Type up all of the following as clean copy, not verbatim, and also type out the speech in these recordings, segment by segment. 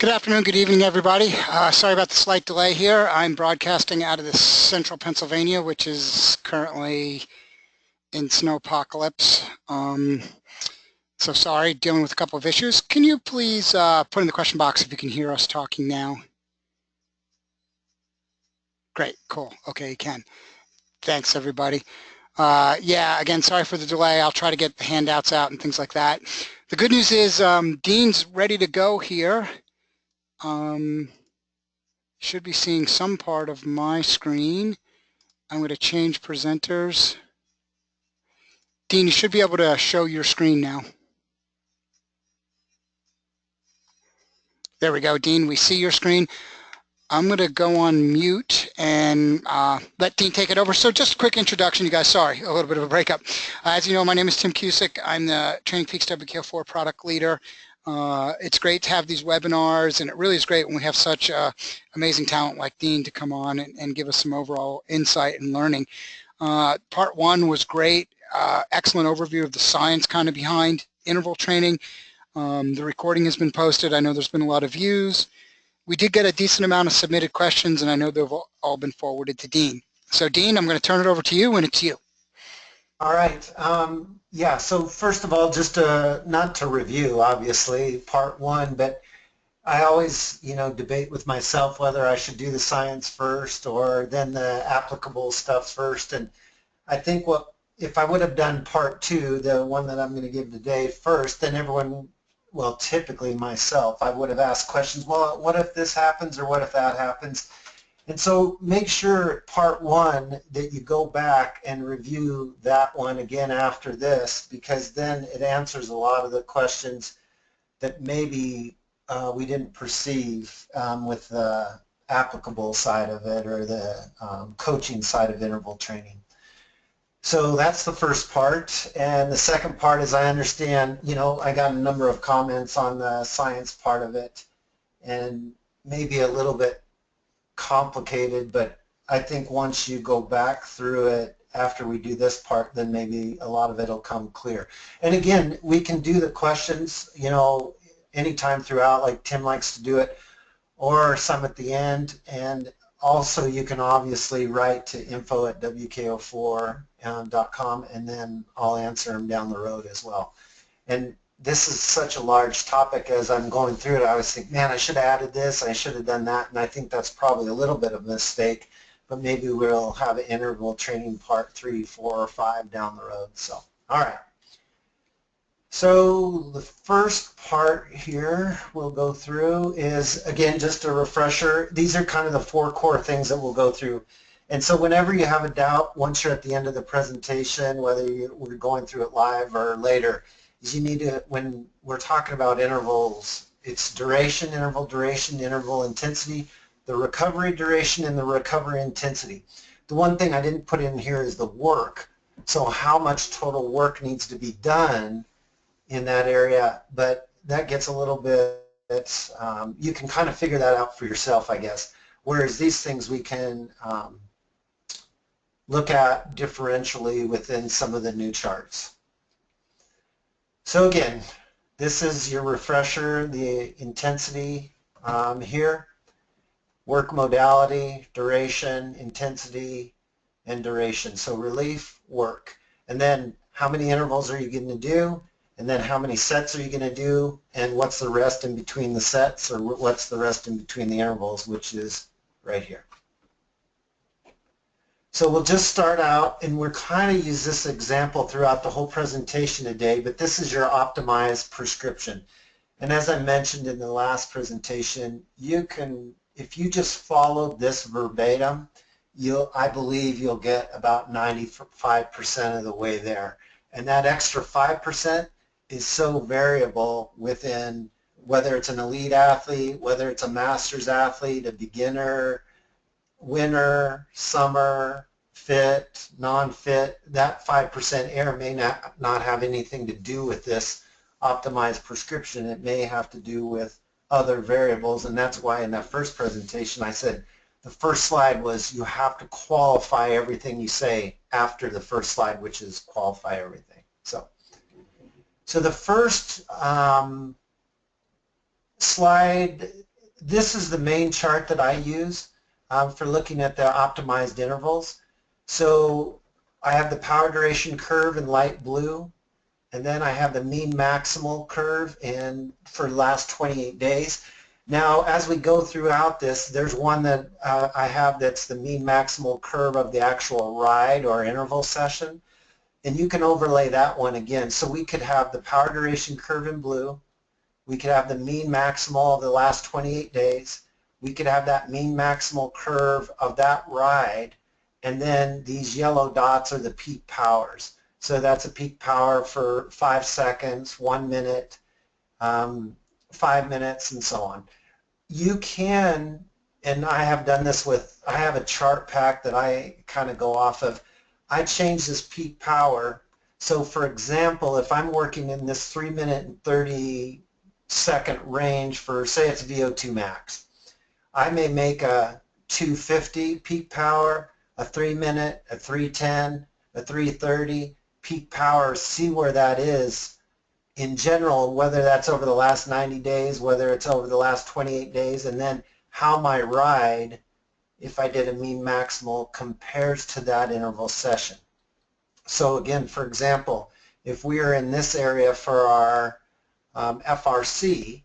Good afternoon, good evening, everybody. Sorry about the slight delay here. I'm broadcasting out of the central Pennsylvania, which is currently in snowpocalypse. So sorry, dealing with a couple of issues. Can you please put in the question box if you can hear us talking now? Great, cool. Okay, you can. Thanks, everybody. Yeah, again, sorry for the delay. I'll try to get the handouts out and things like that. The good news is Dean's ready to go here. Should be seeing some part of my screen. I'm going to change presenters. Dean, you should be able to show your screen now. There we go, Dean. We see your screen. I'm going to go on mute and let Dean take it over. So just a quick introduction, you guys. Sorry, a little bit of a breakup. As you know, my name is Tim Cusick. I'm the Training Peaks WKO4 product leader. It's great to have these webinars, and it really is great when we have such amazing talent like Dean to come on and give us some overall insight and learning. Part one was great. Excellent overview of the science kind of behind interval training. The recording has been posted. I know there's been a lot of views. We did get a decent amount of submitted questions, and I know they've all been forwarded to Dean. So Dean, I'm going to turn it over to you, and it's you. All right. Yeah, so first of all, just not to review, obviously, part one, but I always, debate with myself whether I should do the science first or then the applicable stuff first. And I think if I would have done part two, the one that I'm going to give today first, then everyone, well, typically myself, I would have asked questions, well, what if this happens or what if that happens? And so make sure part one that you go back and review that one again after this, because then it answers a lot of the questions that maybe we didn't perceive with the applicable side of it or the coaching side of interval training. So that's the first part. And the second part is I understand, I got a number of comments on the science part of it and maybe a little bit complicated, but I think once you go back through it after we do this part, then maybe a lot of it will come clear. And again, we can do the questions, anytime throughout, like Tim likes to do it, or some at the end. And also you can obviously write to info@wko4.com and then I'll answer them down the road as well. And this is such a large topic. As I'm going through it, I was thinking, man, I should have added this, I should have done that, and I think that's probably a little bit of a mistake, but maybe we'll have an interval training part 3, 4, or 5 down the road. So, all right. So the first part here we'll go through is, again, just a refresher. These are kind of the 4 core things that we'll go through. And so whenever you have a doubt, once you're at the end of the presentation, whether we're going through it live or later, is you need to, when we're talking about intervals, it's duration, interval intensity, the recovery duration, and the recovery intensity. The one thing I didn't put in here is the work. So how much total work needs to be done in that area, but that gets a little bit, you can kind of figure that out for yourself, I guess. Whereas these things we can look at differentially within some of the new charts. So again, this is your refresher, the intensity here, work modality, duration, intensity, and duration. So relief, work. And then how many intervals are you going to do? And then how many sets are you going to do? And what's the rest in between the sets, or what's the rest in between the intervals, which is right here. So we'll just start out, and we're kind of use this example throughout the whole presentation today, but this is your optimized prescription. And as I mentioned in the last presentation, you can, if you just follow this verbatim, I believe you'll get about 95% of the way there. And that extra 5% is so variable within whether it's an elite athlete, whether it's a master's athlete, a beginner, winter, summer, fit, non-fit. That 5% error may not have anything to do with this optimized prescription. It may have to do with other variables, and that's why in that first presentation I said the first slide was you have to qualify everything you say after the first slide, which is qualify everything. So the first slide this is the main chart that I use for looking at the optimized intervals. So I have the power duration curve in light blue, and then I have the mean maximal curve for the last 28 days. Now, as we go throughout this, there's one that I have that's the mean maximal curve of the actual ride or interval session, and you can overlay that one again. So we could have the power duration curve in blue, we could have the mean maximal of the last 28 days, we could have that mean maximal curve of that ride, and then these yellow dots are the peak powers. So that's a peak power for 5 seconds, 1 minute, 5 minutes, and so on. You can, and I have done this with, I have a chart pack that I kind of go off of. I change this peak power. So for example, if I'm working in this 3 minute and 30 second range for, say it's VO2 max, I may make a 250 peak power, a 3 minute, a 310, a 330 peak power, see where that is in general, whether that's over the last 90 days, whether it's over the last 28 days, and then how my ride, if I did a mean maximal, compares to that interval session. So again, for example, if we are in this area for our FRC,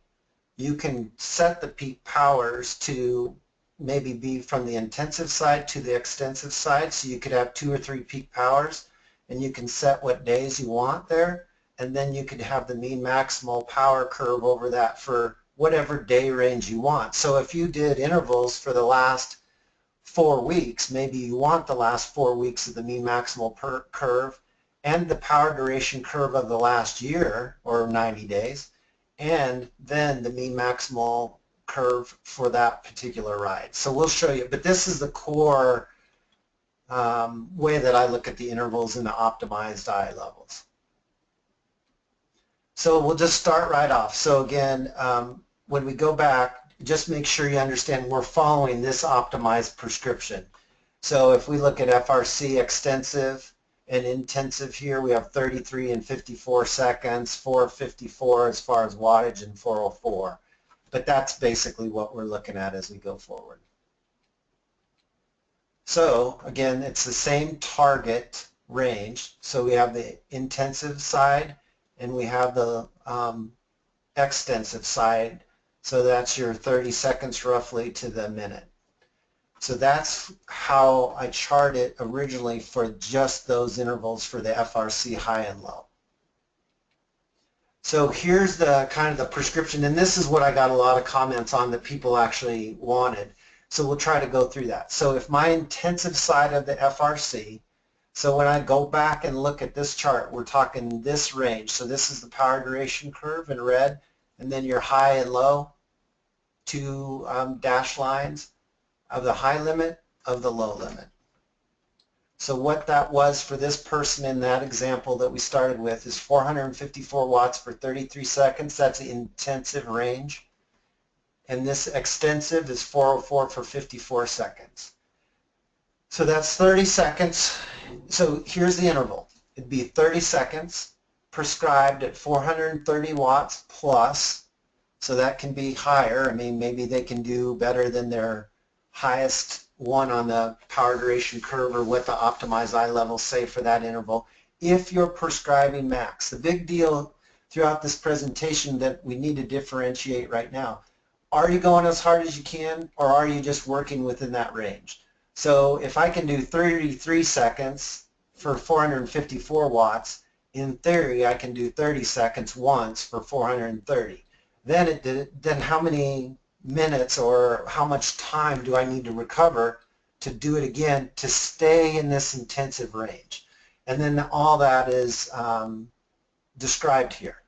you can set the peak powers to maybe be from the intensive side to the extensive side, so you could have 2 or 3 peak powers, and you can set what days you want there, and then you could have the mean maximal power curve over that for whatever day range you want. So if you did intervals for the last 4 weeks, maybe you want the last 4 weeks of the mean maximal curve and the power duration curve of the last year or 90 days, and then the mean maximal curve for that particular ride. So we'll show you, but this is the core way that I look at the intervals in the optimized iLevels. So we'll just start right off. So again, when we go back, just make sure you understand we're following this optimized prescription. So if we look at FRC extensive and intensive here, we have 33 and 54 seconds, 454 as far as wattage, and 404. But that's basically what we're looking at as we go forward. So again, it's the same target range. So we have the intensive side and we have the extensive side. So that's your 30 seconds roughly to the minute. So that's how I chart it originally for just those intervals for the FRC high and low. So here's the kind of the prescription, and this is what I got a lot of comments on that people actually wanted. So we'll try to go through that. So if my intensive side of the FRC, so when I go back and look at this chart, we're talking this range. So this is the power duration curve in red, and then your high and low, 2 dashed lines of the high limit, of the low limit. So what that was for this person in that example that we started with is 454 watts for 33 seconds. That's the intensive range. And this extensive is 404 for 54 seconds. So that's 30 seconds. So here's the interval. It'd be 30 seconds prescribed at 430 watts plus. So that can be higher. I mean, maybe they can do better than their highest one on the power duration curve or what the optimized iLevels say for that interval if you're prescribing max. The big deal throughout this presentation that we need to differentiate right now, are you going as hard as you can or are you just working within that range? So if I can do 33 seconds for 454 watts, in theory I can do 30 seconds once for 430. Then how many minutes or how much time do I need to recover to do it again to stay in this intensive range? And then all that is described here.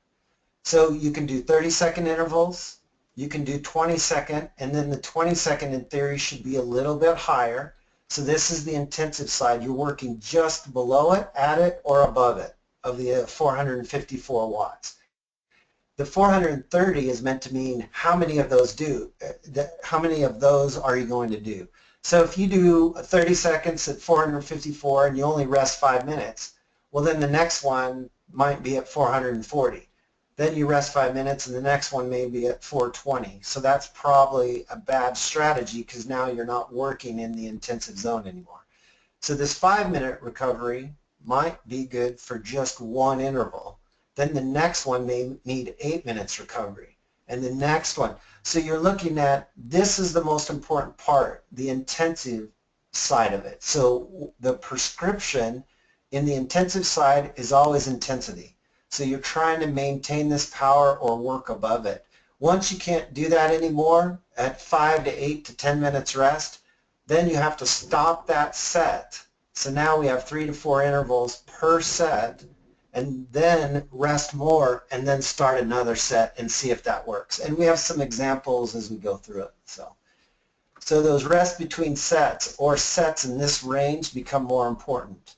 So you can do 30-second intervals, you can do 20-second, and then the 20-second in theory should be a little bit higher. So this is the intensive side. You're working just below it, at it, or above it of the 454 watts. The 430 is meant to mean how many of those how many of those are you going to do? So if you do 30 seconds at 454 and you only rest 5 minutes, well then the next one might be at 440. then you rest 5 minutes, and the next one may be at 4:20. So that's probably a bad strategy because now you're not working in the intensive zone anymore. So this 5-minute recovery might be good for just one interval. Then the next one may need 8 minutes recovery, and the next one. So you're looking at, this is the most important part, the intensive side of it. So the prescription in the intensive side is always intensity. So you're trying to maintain this power or work above it. Once you can't do that anymore, at 5 to 8 to 10 minutes rest, then you have to stop that set. So now we have 3 to 4 intervals per set, and then rest more, and then start another set and see if that works. And we have some examples as we go through it. So those rest between sets or sets in this range become more important.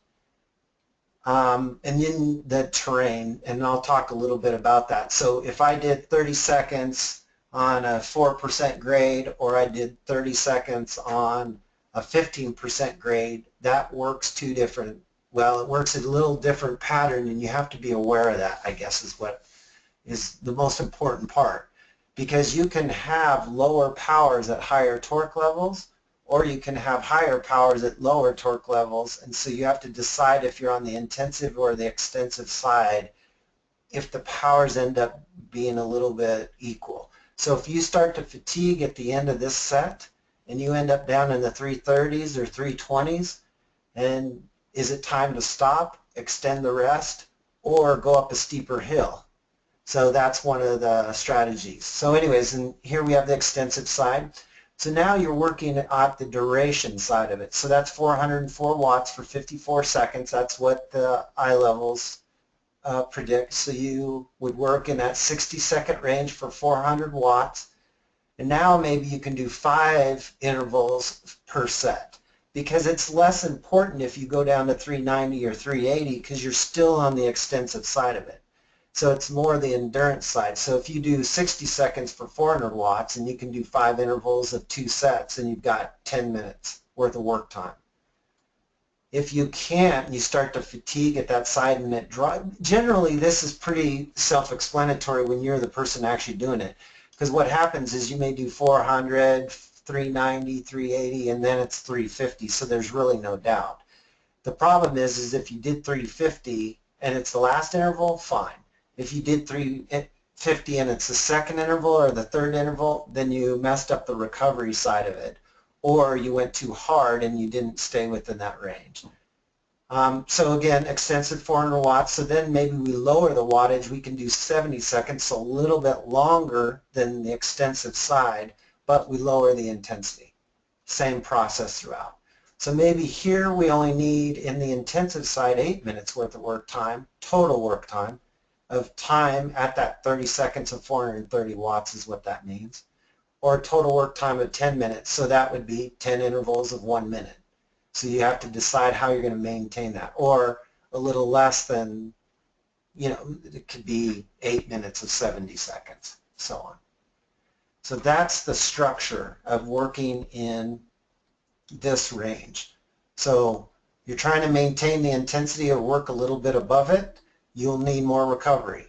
And in the terrain, and I'll talk a little bit about that. So if I did 30 seconds on a 4% grade, or I did 30 seconds on a 15% grade, that works two different, well, it works a little different pattern, and you have to be aware of that, I guess, is what is the most important part. Because you can have lower powers at higher torque levels, or you can have higher powers at lower torque levels, and so you have to decide if you're on the intensive or the extensive side if the powers end up being a little bit equal. So if you start to fatigue at the end of this set and you end up down in the 330s or 320s, and is it time to stop, extend the rest, or go up a steeper hill? So that's one of the strategies. So anyways, and here we have the extensive side. So now you're working at the duration side of it. So that's 404 watts for 54 seconds. That's what the iLevels predict. So you would work in that 60-second range for 400 watts. And now maybe you can do 5 intervals per set, because it's less important if you go down to 390 or 380 because you're still on the extensive side of it. So it's more the endurance side. So if you do 60 seconds for 400 watts and you can do 5 intervals of 2 sets, and you've got 10 minutes worth of work time. If you can't, you start to fatigue at that side and it draws. Generally, this is pretty self-explanatory when you're the person actually doing it. Because what happens is you may do 400, 390, 380, and then it's 350, so there's really no doubt. The problem is if you did 350 and it's the last interval, fine. If you did 350 and it's the second interval or the third interval, then you messed up the recovery side of it, or you went too hard and you didn't stay within that range. So again, extensive 400 watts, so then maybe we lower the wattage. We can do 70 seconds, so a little bit longer than the extensive side, but we lower the intensity. Same process throughout. So maybe here we only need, in the intensive side, 8 minutes worth of work time, total work time, of time at that 30 seconds of 430 watts is what that means, or total work time of 10 minutes, so that would be 10 intervals of 1 minute. So you have to decide how you're going to maintain that, or a little less than, it could be 8 minutes of 70 seconds, so on. So that's the structure of working in this range. So you're trying to maintain the intensity or work a little bit above it, you'll need more recovery.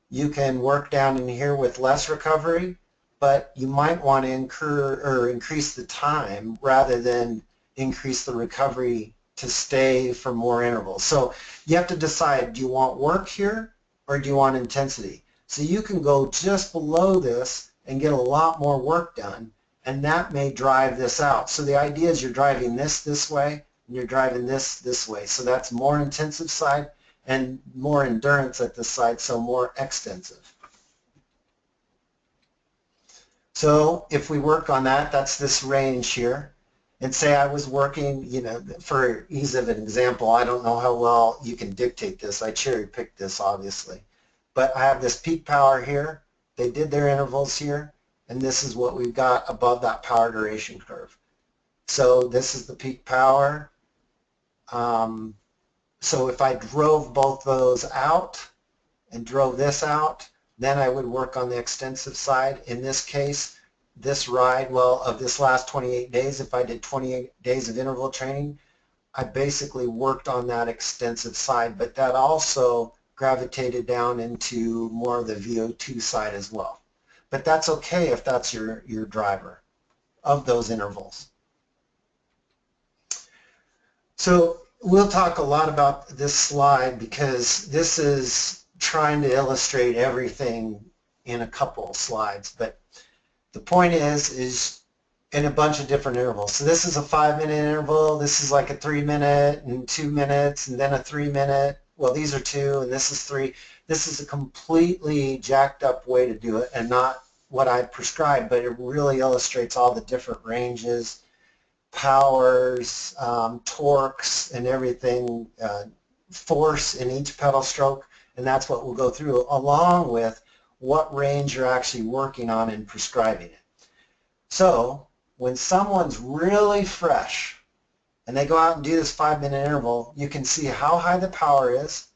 You can work down in here with less recovery, but you might want to increase the time rather than increase the recovery to stay for more intervals. So you have to decide, do you want work here or do you want intensity? So you can go just below this and get a lot more work done, and that may drive this out. So the idea is you're driving this way and you're driving this way. So that's more intensive side and more endurance at this side, so more extensive. So if we work on that, that's this range here. And say I was working, for ease of an example, I don't know how well you can dictate this. I cherry-picked this, obviously. But I have this peak power here. They did their intervals here. And this is what we've got above that power duration curve. So this is the peak power. So if I drove both those out and drove this out, then I would work on the extensive side. In this case, this ride, well, of this last 28 days, if I did 28 days of interval training, I basically worked on that extensive side, but that also gravitated down into more of the VO2 side as well. But that's okay if that's your driver of those intervals. So we'll talk a lot about this slide because this is trying to illustrate everything in a couple of slides. But the point is in a bunch of different intervals. So this is a 5-minute interval, this is like a 3-minute and 2 minutes, and then a 3-minute. Well, these are 2 and this is 3. This is a completely jacked up way to do it and not what I prescribed, but it really illustrates all the different ranges, powers, torques, and everything, force in each pedal stroke, and that's what we'll go through, along with what range you're actually working on in prescribing it. So when someone's really fresh and they go out and do this 5-minute interval, you can see how high the power is.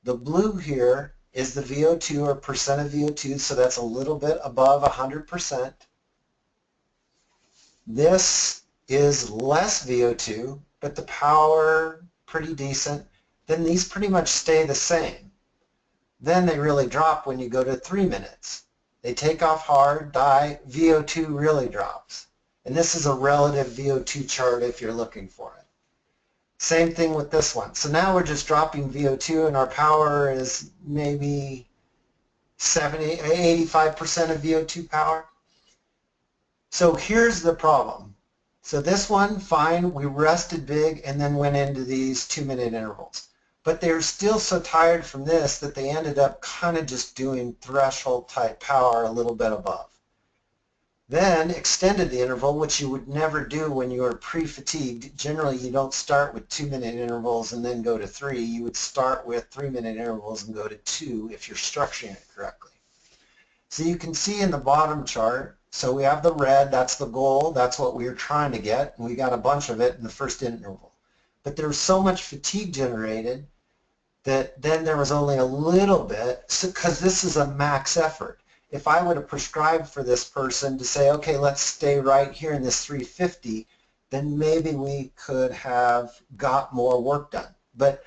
The blue here is the VO2 or percent of VO2, so that's a little bit above 100%. This is less VO2, but the power pretty decent. Then these pretty much stay the same. Then they really drop when you go to 3 minutes. They take off hard, die, VO2 really drops. And this is a relative VO2 chart if you're looking for it. Same thing with this one. So now we're just dropping VO2 and our power is maybe 85% of VO2 power. So here's the problem. So this one, fine, we rested big and then went into these 2-minute intervals. But they were still so tired from this that they ended up kind of just doing threshold type power a little bit above. Then extended the interval, which you would never do when you are pre-fatigued. Generally, you don't start with 2-minute intervals and then go to 3. You would start with 3-minute intervals and go to 2 if you're structuring it correctly. So you can see in the bottom chart, so we have the red, that's the goal, that's what we were trying to get, and we got a bunch of it in the first interval. But there was so much fatigue generated that then there was only a little bit, because this is a max effort. If I would have prescribed for this person to say, okay, let's stay right here in this 350, then maybe we could have got more work done. But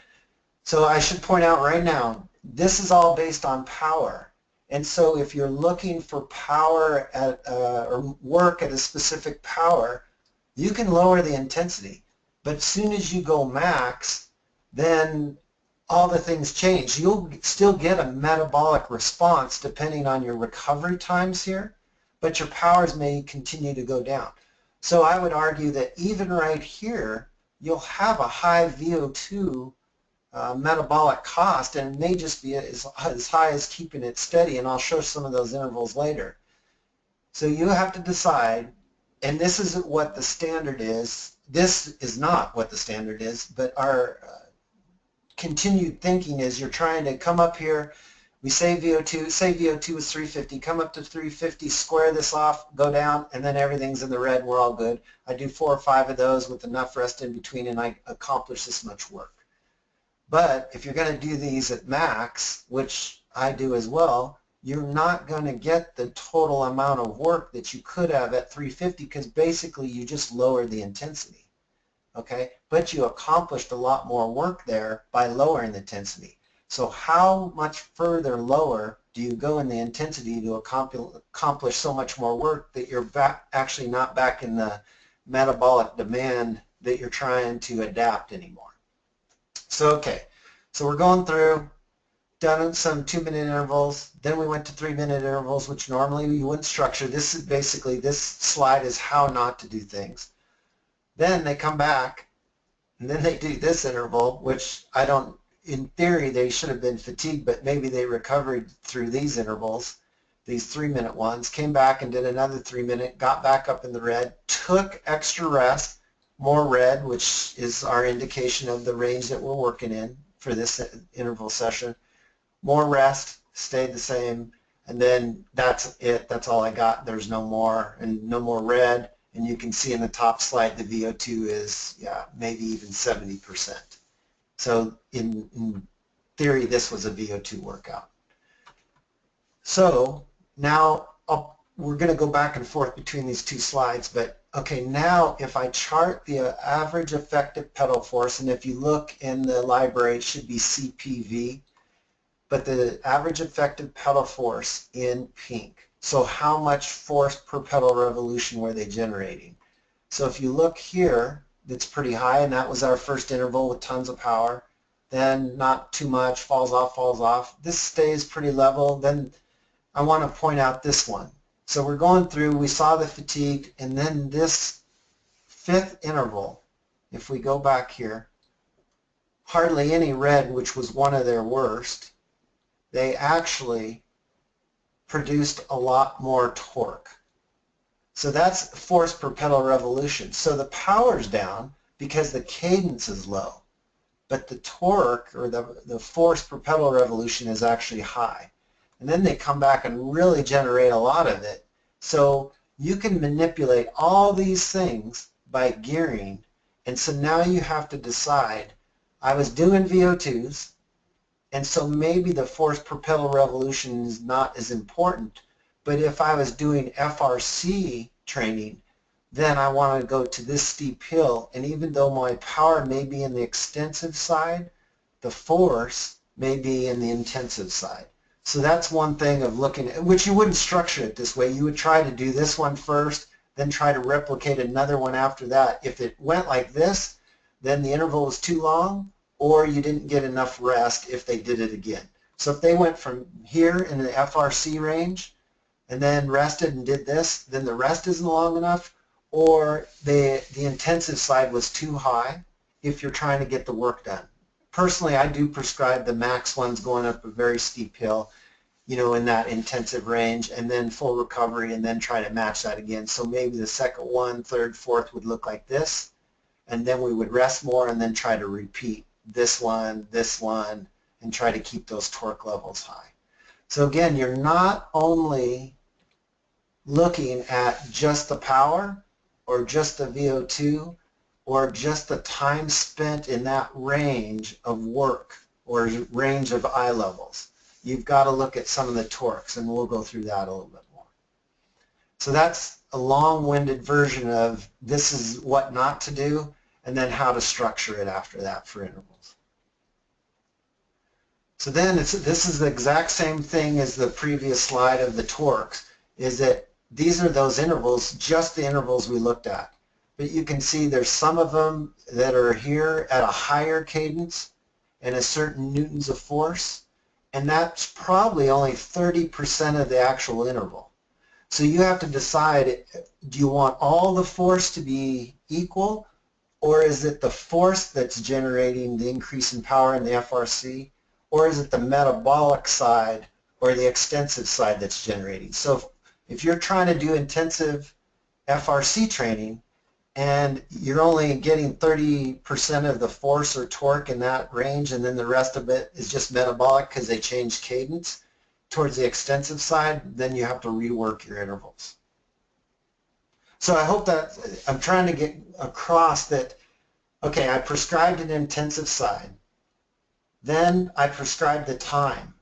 so I should point out right now, this is all based on power. And so if you're looking for power at, or work at a specific power, you can lower the intensity. But as soon as you go max, then all the things change. You'll still get a metabolic response depending on your recovery times here, but your powers may continue to go down. So I would argue that even right here, you'll have a high VO2 metabolic cost, and it may just be as high as keeping it steady, and I'll show some of those intervals later. So you have to decide, and this isn't what the standard is. This is not what the standard is, but our continued thinking is you're trying to come up here, we say VO2 is 350, come up to 350, square this off, go down, and then everything's in the red and we're all good. I do 4 or 5 of those with enough rest in between and I accomplish this much work. But if you're going to do these at max, which I do as well, you're not going to get the total amount of work that you could have at 350 because basically you just lowered the intensity. Okay, but you accomplished a lot more work there by lowering the intensity. So how much further lower do you go in the intensity to accomplish so much more work that you're actually not back in the metabolic demand that you're trying to adapt anymore? So okay, so we're going through, done some 2-minute intervals, then we went to 3-minute intervals, which normally you wouldn't structure. This is basically, this slide is how not to do things. Then they come back, and then they do this interval, which I don't, in theory, they should have been fatigued, but maybe they recovered through these intervals, these 3-minute ones, came back and did another 3-minute, got back up in the red, took extra rest, more red, which is our indication of the range that we're working in for this interval session, more rest, stayed the same, and then that's it, that's all I got. There's no more, and no more red. And you can see in the top slide the VO2 is, yeah, maybe even 70%. So in theory, this was a VO2 workout. So now we're going to go back and forth between these two slides, but okay, now if I chart the average effective pedal force, and if you look in the library, it should be CPV, but the average effective pedal force in pink. So how much force per pedal revolution were they generating? So if you look here, it's pretty high, and that was our first interval with tons of power. Then not too much, falls off, falls off. This stays pretty level. Then I want to point out this one. So we're going through, we saw the fatigue, and then this fifth interval, if we go back here, hardly any red, which was one of their worst. They actually produced a lot more torque. So that's force per pedal revolution. So the power's down because the cadence is low, but the torque, or the force per pedal revolution, is actually high. And then they come back and really generate a lot of it. So you can manipulate all these things by gearing, and so now you have to decide, I was doing VO2s, and so maybe the force per pedal revolution is not as important, but if I was doing FRC training, then I want to go to this steep hill, and even though my power may be in the extensive side, the force may be in the intensive side. So that's one thing of looking at, which you wouldn't structure it this way. You would try to do this one first, then try to replicate another one after that. If it went like this, then the interval was too long, or you didn't get enough rest if they did it again. So if they went from here in the FRC range and then rested and did this, then the rest isn't long enough, or the intensive side was too high if you're trying to get the work done. Personally, I do prescribe the max ones going up a very steep hill, you know, in that intensive range, and then full recovery, and then try to match that again. So maybe the second one, third, fourth would look like this, and then we would rest more and then try to repeat this one, and try to keep those torque levels high. So again, you're not only looking at just the power or just the VO2 or just the time spent in that range of work or range of iLevels. You've got to look at some of the torques, and we'll go through that a little bit more. So that's a long-winded version of this is what not to do, and then how to structure it after that for intervals. So then this is the exact same thing as the previous slide of the torques, is that these are those intervals, just the intervals we looked at. But you can see there's some of them that are here at a higher cadence and a certain newtons of force, and that's probably only 30% of the actual interval. So you have to decide, do you want all the force to be equal, or is it the force that's generating the increase in power in the FRC, or is it the metabolic side or the extensive side that's generating? So if you're trying to do intensive FRC training and you're only getting 30% of the force or torque in that range, and then the rest of it is just metabolic because they changed cadence towards the extensive side, then you have to rework your intervals. So I hope that I'm trying to get across that, okay, I prescribed an intensive side. Then I prescribed the time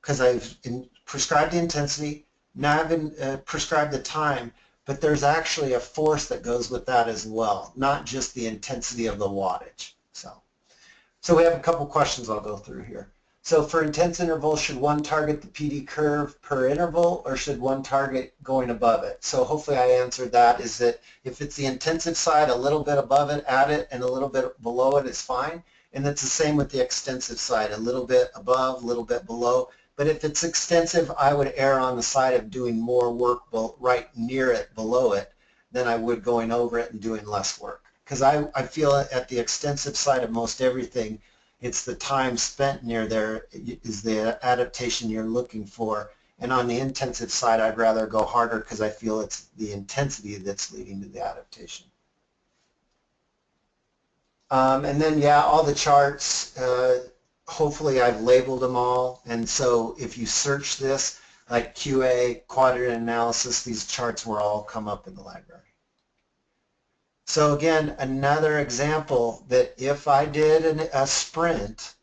because I've prescribed the intensity. Now I've prescribed the time, but there's actually a force that goes with that as well, not just the intensity of the wattage. So we have a couple questions I'll go through here. So for intense intervals, should one target the PD curve per interval, or should one target going above it? So hopefully I answered that, is that if it's the intensive side, a little bit above it, add it, and a little bit below it is fine. And it's the same with the extensive side, a little bit above, a little bit below. But if it's extensive, I would err on the side of doing more work right near it, below it, than I would going over it and doing less work. Because I feel at the extensive side of most everything, it's the time spent near there is the adaptation you're looking for. And on the intensive side, I'd rather go harder because I feel it's the intensity that's leading to the adaptation. And then, yeah, all the charts, hopefully I've labeled them all. And so if you search this, like QA, quadrant analysis, these charts will all come up in the library. So again, another example that if I did a sprint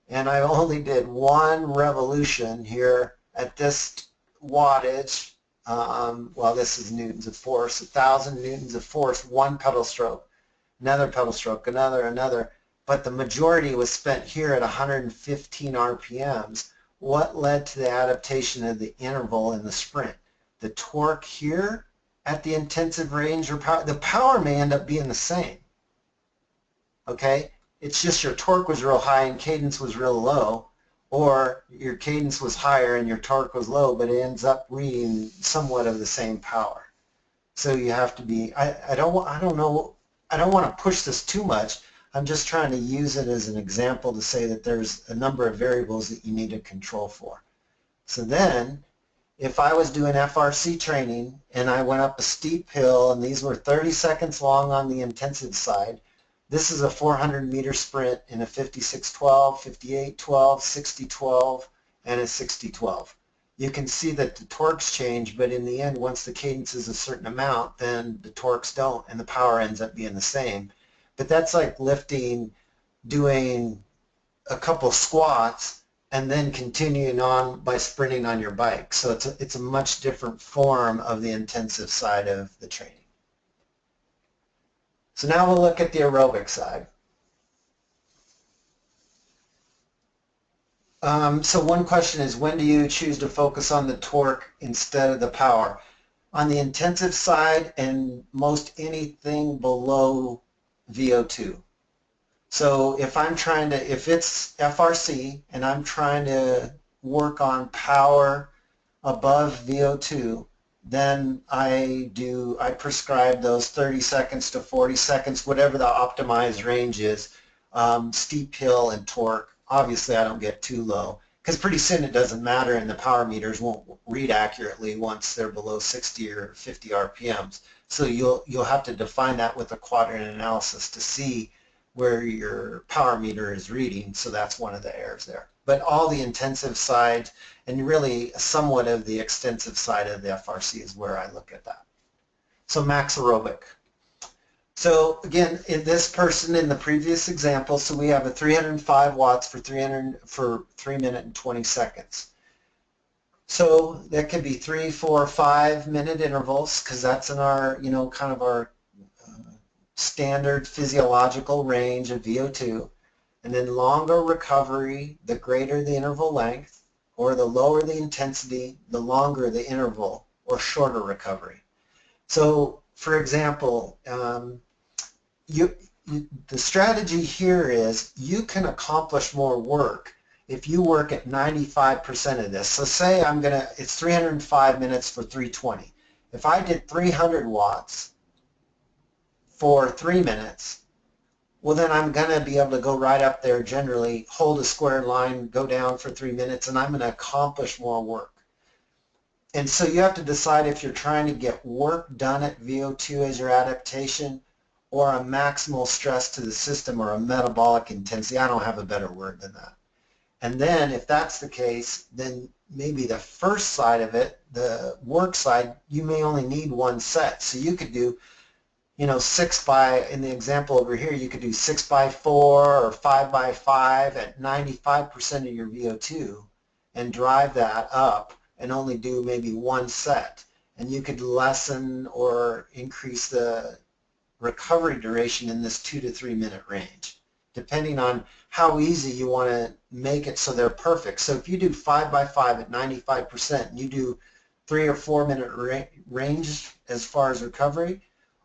and I only did one revolution here at this wattage, well, this is newtons of force, 1,000 newtons of force, one pedal stroke, another pedal stroke, another, but the majority was spent here at 115 RPMs. what led to the adaptation of the interval in the sprint? The torque here at the intensive range or power? The power may end up being the same. Okay? It's just your torque was real high and cadence was real low, or your cadence was higher and your torque was low, but it ends up reading somewhat of the same power. So you have to be, I don't want to push this too much. I'm just trying to use it as an example to say that there's a number of variables that you need to control for. So then, if I was doing FRC training and I went up a steep hill and these were 30 seconds long on the intensive side, this is a 400-meter sprint in a 56-12, 58-12, 60-12, and a 60-12. You can see that the torques change, but in the end, once the cadence is a certain amount, then the torques don't, and the power ends up being the same. But that's like lifting, doing a couple squats, and then continuing on by sprinting on your bike. So it's a much different form of the intensive side of the training. So now we'll look at the aerobic side. So one question is, when do you choose to focus on the torque instead of the power? On the intensive side and most anything below VO2. So if it's FRC and I'm trying to work on power above VO2, then I prescribe those 30 seconds to 40 seconds, whatever the optimized range is, steep hill and torque. Obviously I don't get too low, because pretty soon it doesn't matter and the power meters won't read accurately once they're below 60 or 50 RPMs. So you'll have to define that with a quadrant analysis to see where your power meter is reading, so that's one of the errors there. But all the intensive side and really somewhat of the extensive side of the FRC is where I look at that. So max aerobic. So again, in this person in the previous example, so we have a 305 watts for 3 minutes and 20 seconds. So that could be 3, 4, 5 minute intervals, because that's in our, kind of our standard physiological range of VO2. And then longer recovery, the greater the interval length, or the lower the intensity, the longer the interval, or shorter recovery. So, for example, the strategy here is you can accomplish more work if you work at 95% of this. So say it's 305 minutes for 320. If I did 300 watts for 3 minutes, well then I'm going to be able to go right up there generally, hold a square line, go down for 3 minutes, and I'm going to accomplish more work. And so you have to decide if you're trying to get work done at VO2 as your adaptation, or a maximal stress to the system, or a metabolic intensity. I don't have a better word than that. And then if that's the case, then maybe the first side of it, the work side, you may only need one set. So you could do, in the example over here, you could do 6x4 or 5x5 at 95% of your VO2 and drive that up and only do maybe one set. And you could lessen or increase the recovery duration in this 2 to 3 minute range, depending on how easy you want to make it so they're perfect. So if you do 5x5 at 95% and you do 3 or 4 minute range as far as recovery,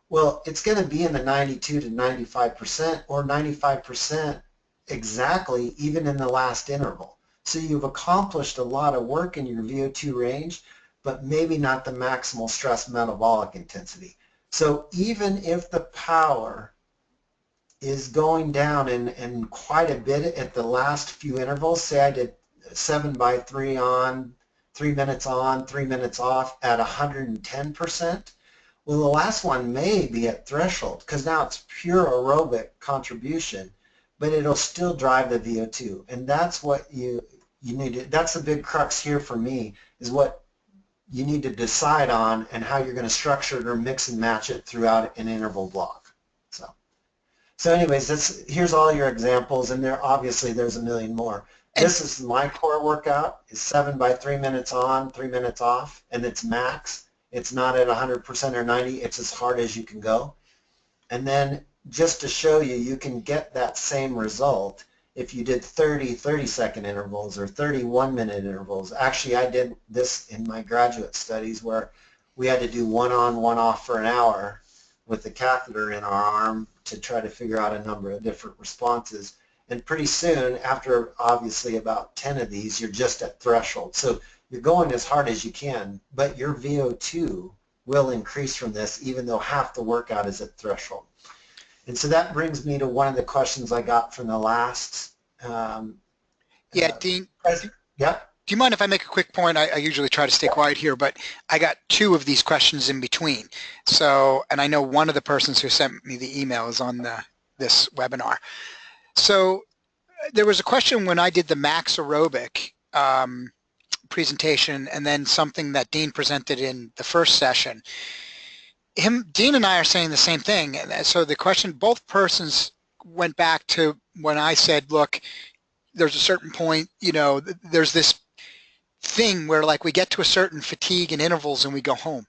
well, it's going to be in the 92 to 95% or 95% exactly even in the last interval. So you've accomplished a lot of work in your VO2 range, but maybe not the maximal stress metabolic intensity. So even if the power is going down and quite a bit at the last few intervals, say I did 7x3 on, 3 minutes on, 3 minutes off at 110%, well, the last one may be at threshold because now it's pure aerobic contribution, but it'll still drive the VO2. And that's what you need to, that's the big crux here for me, is what you need to decide on and how you're going to structure it or mix and match it throughout an interval block. So anyways, here's all your examples, and obviously there's a million more. This is my core workout. It's 7 by 3 minutes on, 3 minutes off, and it's max. It's not at 100% or 90. It's as hard as you can go. And then just to show you, you can get that same result if you did 30-second intervals or 31-minute intervals. Actually, I did this in my graduate studies where we had to do one on, one off for an hour with the catheter in our arm to try to figure out a number of different responses. And pretty soon, after obviously about 10 of these, you're just at threshold. So you're going as hard as you can, but your VO2 will increase from this even though half the workout is at threshold. And so that brings me to one of the questions I got from the last. Yeah, Dean. Yeah. Do you mind if I make a quick point? I usually try to stay quiet here, but I got two of these questions in between. So, and I know one of the persons who sent me the email is on this webinar. So there was a question when I did the max aerobic presentation and then something that Dean presented in the first session. Dean and I are saying the same thing. And so the question, both persons went back to when I said, look, there's a certain point, you know, there's this thing where like we get to a certain fatigue and intervals and we go home.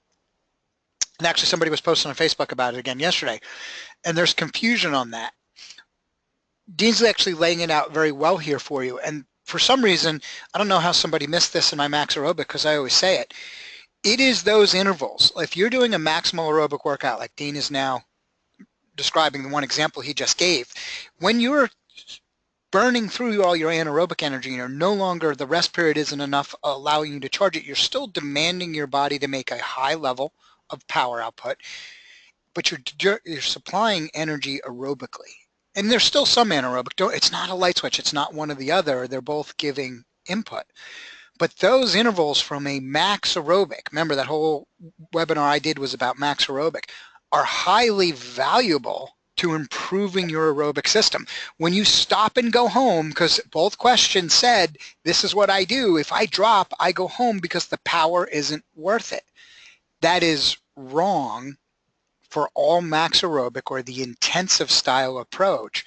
And actually somebody was posting on Facebook about it again yesterday. And there's confusion on that. Dean's actually laying it out very well here for you. And for some reason, I don't know how somebody missed this in my max aerobic because I always say it. It is those intervals. If you're doing a maximal aerobic workout like Dean is now describing the one example he just gave, when you're burning through all your anaerobic energy and you're no longer, the rest period isn't enough allowing you to charge it, you're still demanding your body to make a high level of power output, but you're supplying energy aerobically. And there's still some anaerobic. It's not a light switch. It's not one or the other. They're both giving input. But those intervals from a max aerobic, remember that whole webinar I did was about max aerobic, are highly valuable to improving your aerobic system. When you stop and go home, because both questions said, this is what I do. If I drop, I go home because the power isn't worth it. That is wrong for all max aerobic or the intensive style approach.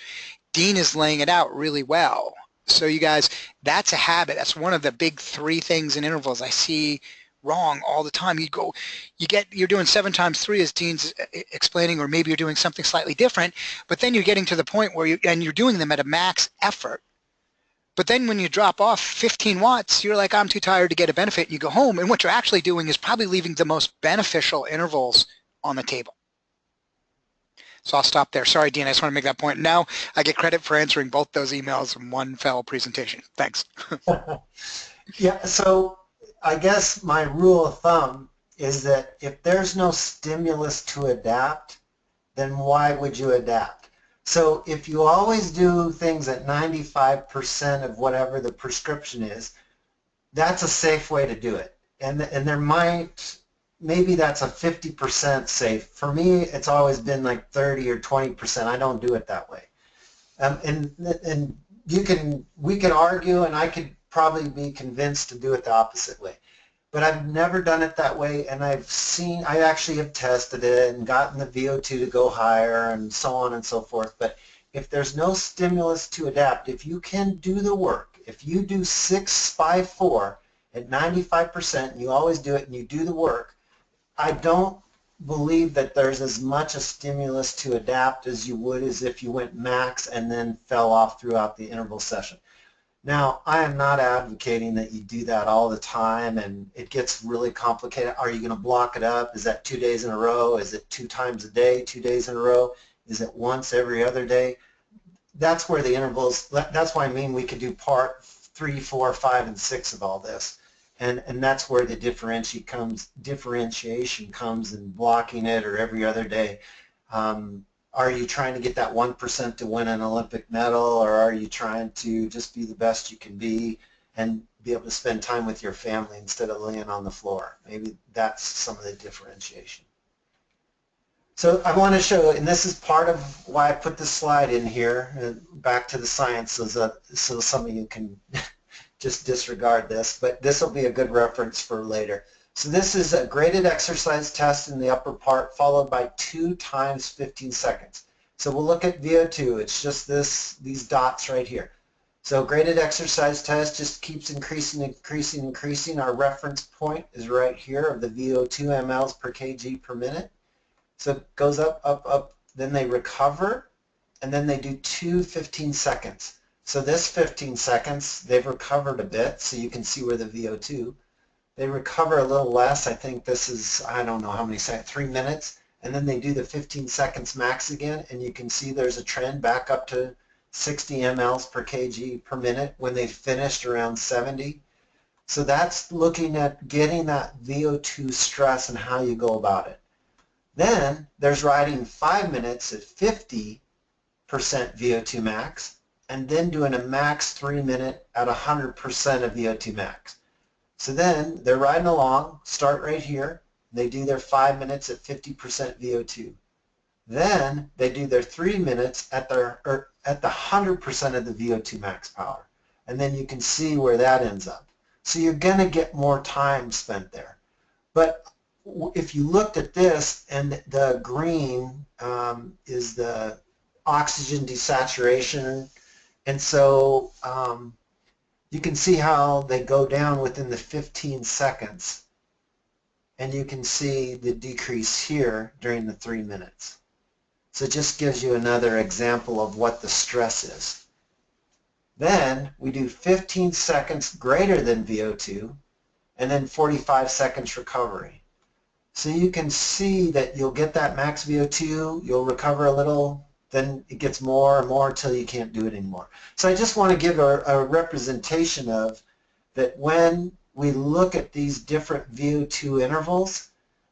Dean is laying it out really well. So you guys, that's a habit. That's one of the big three things in intervals I see wrong all the time. You're doing 7 times 3 as Dean's explaining, or maybe you're doing something slightly different, but then you're getting to the point where you're doing them at a max effort. But then when you drop off 15 watts, you're like, I'm too tired to get a benefit, and you go home. And what you're actually doing is probably leaving the most beneficial intervals on the table. So I'll stop there. Sorry, Dean, I just want to make that point. Now I get credit for answering both those emails in one fell presentation. Thanks. Yeah, so I guess my rule of thumb is that if there's no stimulus to adapt, then why would you adapt? So if you always do things at 95% of whatever the prescription is, that's a safe way to do it. And there might, maybe that's a 50% safe. For me, it's always been like 30 or 20%. I don't do it that way. And we can argue, and I could probably be convinced to do it the opposite way. But I've never done it that way, and I actually have tested it and gotten the VO2 to go higher and so on and so forth. But if there's no stimulus to adapt, if you can do the work, if you do 6-5-4 at 95% and you always do it and you do the work, I don't believe that there's as much a stimulus to adapt as you would as if you went max and then fell off throughout the interval session. Now, I am not advocating that you do that all the time and it gets really complicated. Are you going to block it up? Is that 2 days in a row? Is it 2 times a day, 2 days in a row? Is it once every other day? That's where the intervals, that's why I mean we could do part 3, 4, 5, and 6 of all this. And that's where the differentiation comes in blocking it or every other day. Are you trying to get that 1% to win an Olympic medal, or are you trying to just be the best you can be and be able to spend time with your family instead of laying on the floor? Maybe that's some of the differentiation. So I want to show, and this is part of why I put this slide in here, back to the science, so some of you can just disregard this, but this will be a good reference for later. So this is a graded exercise test in the upper part followed by 2 times 15 seconds. So we'll look at VO2. It's just these dots right here. So graded exercise test just keeps increasing, increasing, increasing. Our reference point is right here of the VO2 mLs per kg per minute. So it goes up, up, up. Then they recover, and then they do 2 15 seconds. So this 15 seconds, they've recovered a bit, so you can see where the VO2. They recover a little less. I think this is, I don't know how many seconds, 3 minutes. And then they do the 15 seconds max again, and you can see there's a trend back up to 60 mLs per kg per minute when they finished around 70. So that's looking at getting that VO2 stress and how you go about it. Then there's riding 5 minutes at 50% VO2 max, and then doing a max 3 minute at 100% of VO2 max. So then they're riding along, start right here, they do their 5 minutes at 50% VO2. Then they do their 3 minutes at the 100% of the VO2 max power. And then you can see where that ends up. So you're going to get more time spent there. But if you looked at this, and the green is the oxygen desaturation, and so you can see how they go down within the 15 seconds, and you can see the decrease here during the 3 minutes. So it just gives you another example of what the stress is. Then we do 15 seconds greater than VO2, and then 45 seconds recovery. So you can see that you'll get that max VO2, you'll recover a little, then it gets more and more until you can't do it anymore. So I just want to give a representation of that when we look at these different VO2 intervals,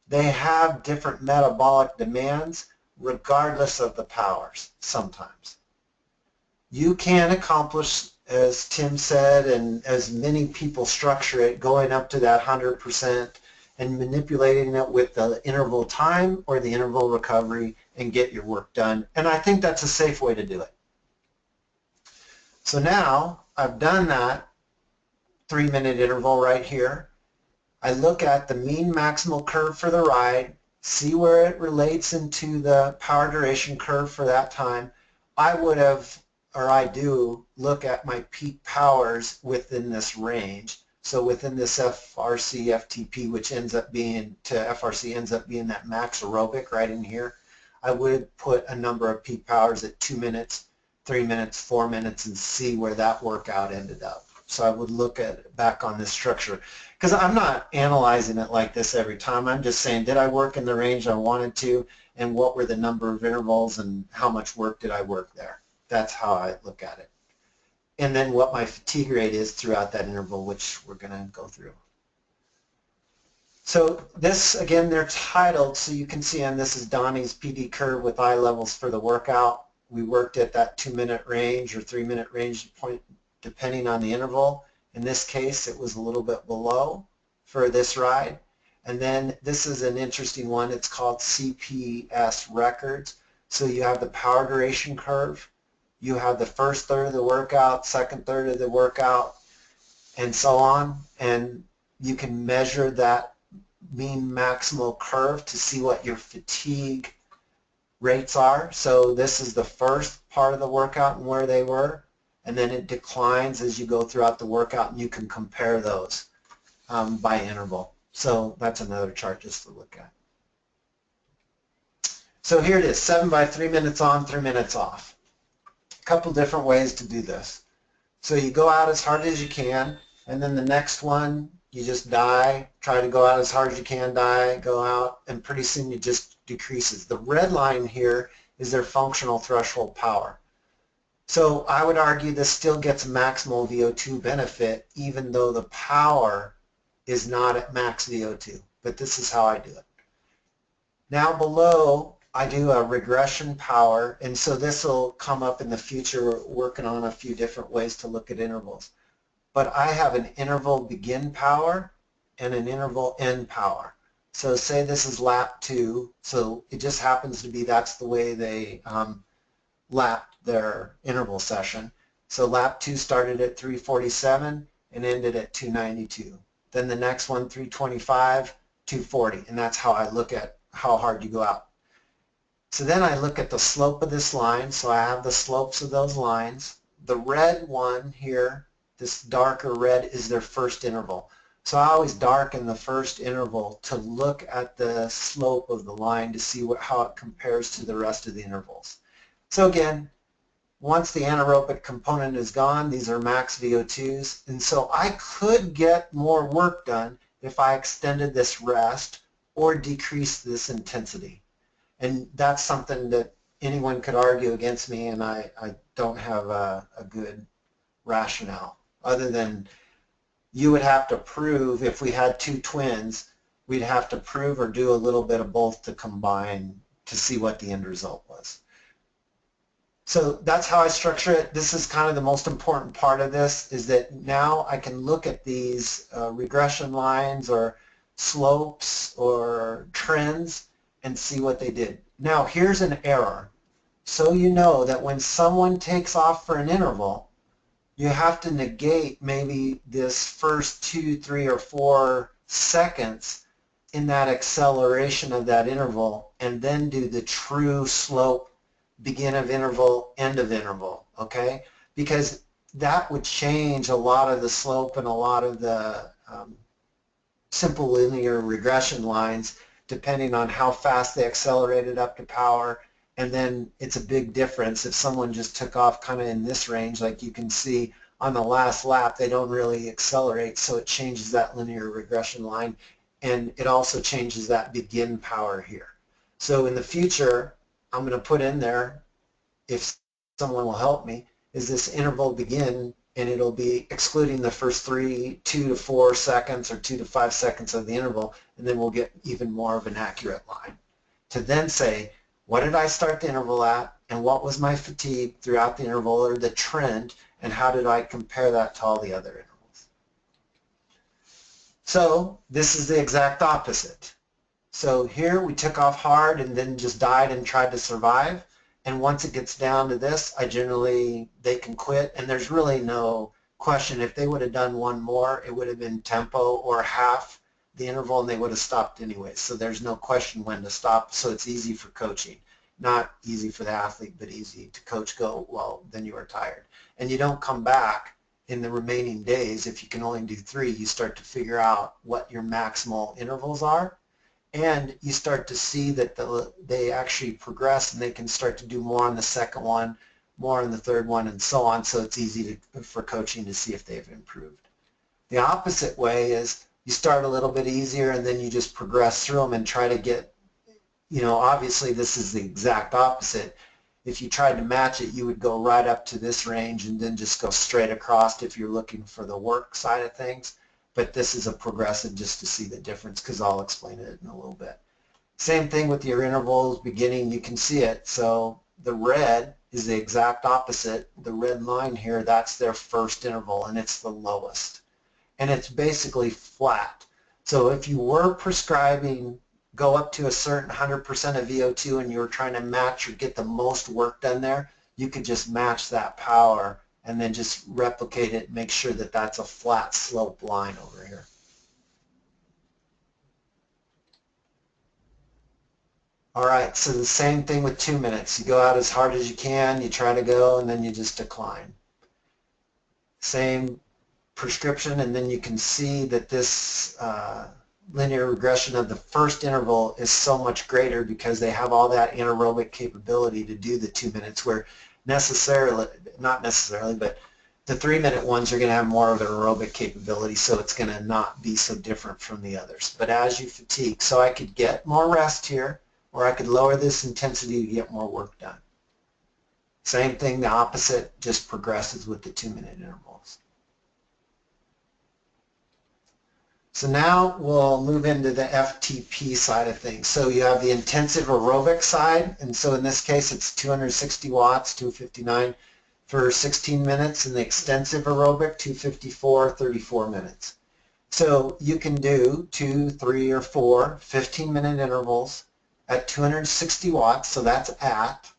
they have different metabolic demands regardless of the powers sometimes. You can accomplish, as Tim said, and as many people structure it, going up to that 100% and manipulating it with the interval time or the interval recovery and get your work done. And I think that's a safe way to do it. So now I've done that 3 minute interval right here. I look at the mean maximal curve for the ride, see where it relates into the power duration curve for that time. I would have, or I do, look at my peak powers within this range. So within this FRC FTP, which ends up being, to FRC ends up being that max aerobic right in here, I would put a number of peak powers at 2 minutes, 3 minutes, 4 minutes, and see where that workout ended up. So I would look at back on this structure, because I'm not analyzing it like this every time. I'm just saying, did I work in the range I wanted to, and what were the number of intervals, and how much work did I work there? That's how I look at it. And then what my fatigue rate is throughout that interval, which we're going to go through. So this, again, they're titled, so you can see, and this is Donny's PD curve with iLevels for the workout. We worked at that 2 minute range or 3 minute range point, depending on the interval. In this case, it was a little bit below for this ride. And then this is an interesting one. It's called CPS records. So you have the power duration curve. You have the first third of the workout, second third of the workout, and so on. And you can measure that mean maximal curve to see what your fatigue rates are. So this is the first part of the workout and where they were, and then it declines as you go throughout the workout, and you can compare those by interval. So that's another chart just to look at. So here it is, 7 by 3 minutes on, 3 minutes off. A couple different ways to do this. So you go out as hard as you can, and then the next one, you just die, try to go out as hard as you can, die, go out, and pretty soon it just decreases. The red line here is their functional threshold power. So I would argue this still gets maximal VO2 benefit even though the power is not at max VO2, but this is how I do it. Now below, I do a regression power, and so this will come up in the future. We're working on a few different ways to look at intervals. But I have an interval begin power and an interval end power. So say this is lap 2, so it just happens to be that's the way they lapped their interval session. So lap 2 started at 347 and ended at 292. Then the next one, 325, 240, and that's how I look at how hard you go out. So then I look at the slope of this line, so I have the slopes of those lines. The red one here, this darker red, is their first interval. So I always darken the first interval to look at the slope of the line to see how it compares to the rest of the intervals. So again, once the anaerobic component is gone, these are max VO2s, and so I could get more work done if I extended this rest or decreased this intensity. And that's something that anyone could argue against me, and I don't have a good rationale, other than you would have to prove, if we had two twins, we'd have to prove or do a little bit of both to combine to see what the end result was. So that's how I structure it. This is kind of the most important part of this, is that now I can look at these regression lines or slopes or trends and see what they did. Now here's an error. So you know that when someone takes off for an interval, you have to negate maybe this first 2, 3, or 4 seconds in that acceleration of that interval, and then do the true slope, begin of interval, end of interval, okay? Because that would change a lot of the slope and a lot of the simple linear regression lines depending on how fast they accelerated up to power. And then it's a big difference if someone just took off kind of in this range, like you can see on the last lap, they don't really accelerate, so it changes that linear regression line, and it also changes that begin power here. So in the future, I'm going to put in there, if someone will help me, is this interval begin, and it'll be excluding the first 2 to 4 seconds or 2 to 5 seconds of the interval, and then we'll get even more of an accurate line to then say, what did I start the interval at, and what was my fatigue throughout the interval, or the trend, and how did I compare that to all the other intervals? So this is the exact opposite. So here we took off hard and then just died and tried to survive. And once it gets down to this, they can quit, and there's really no question. If they would have done one more, it would have been tempo or half the interval, and they would have stopped anyway. So there's no question when to stop. So it's easy for coaching. Not easy for the athlete, but easy to coach. Go, well, then you are tired. And you don't come back in the remaining days. If you can only do 3, you start to figure out what your maximal intervals are. And you start to see that they actually progress, and they can start to do more on the second one, more on the third one, and so on. So it's easy for coaching to see if they've improved. The opposite way is you start a little bit easier, and then you just progress through them and try to get, obviously this is the exact opposite. If you tried to match it, you would go right up to this range and then just go straight across if you're looking for the work side of things. But this is a progressive just to see the difference, because I'll explain it in a little bit. Same thing with your intervals beginning, you can see it. So the red is the exact opposite. The red line here, that's their first interval, and it's the lowest. And it's basically flat. So if you were prescribing go up to a certain 100% of VO2 and you were trying to match or get the most work done there, you could just match that power and then just replicate it, make sure that that's a flat slope line over here. All right, so the same thing with 2 minutes. You go out as hard as you can, you try to go, and then you just decline. Same prescription, and then you can see that this linear regression of the first interval is so much greater because they have all that anaerobic capability to do the 2 minutes, where not necessarily, but the 3-minute ones are going to have more of an aerobic capability, so it's going to not be so different from the others. But as you fatigue, so I could get more rest here, or I could lower this intensity to get more work done. Same thing, the opposite, just progresses with the 2-minute intervals. So now we'll move into the FTP side of things. So you have the intensive aerobic side, and so in this case it's 260 watts, 259 for 16 minutes, and the extensive aerobic, 254, 34 minutes. So you can do 2, 3, or 4 15-minute intervals at 260 watts, so that's at.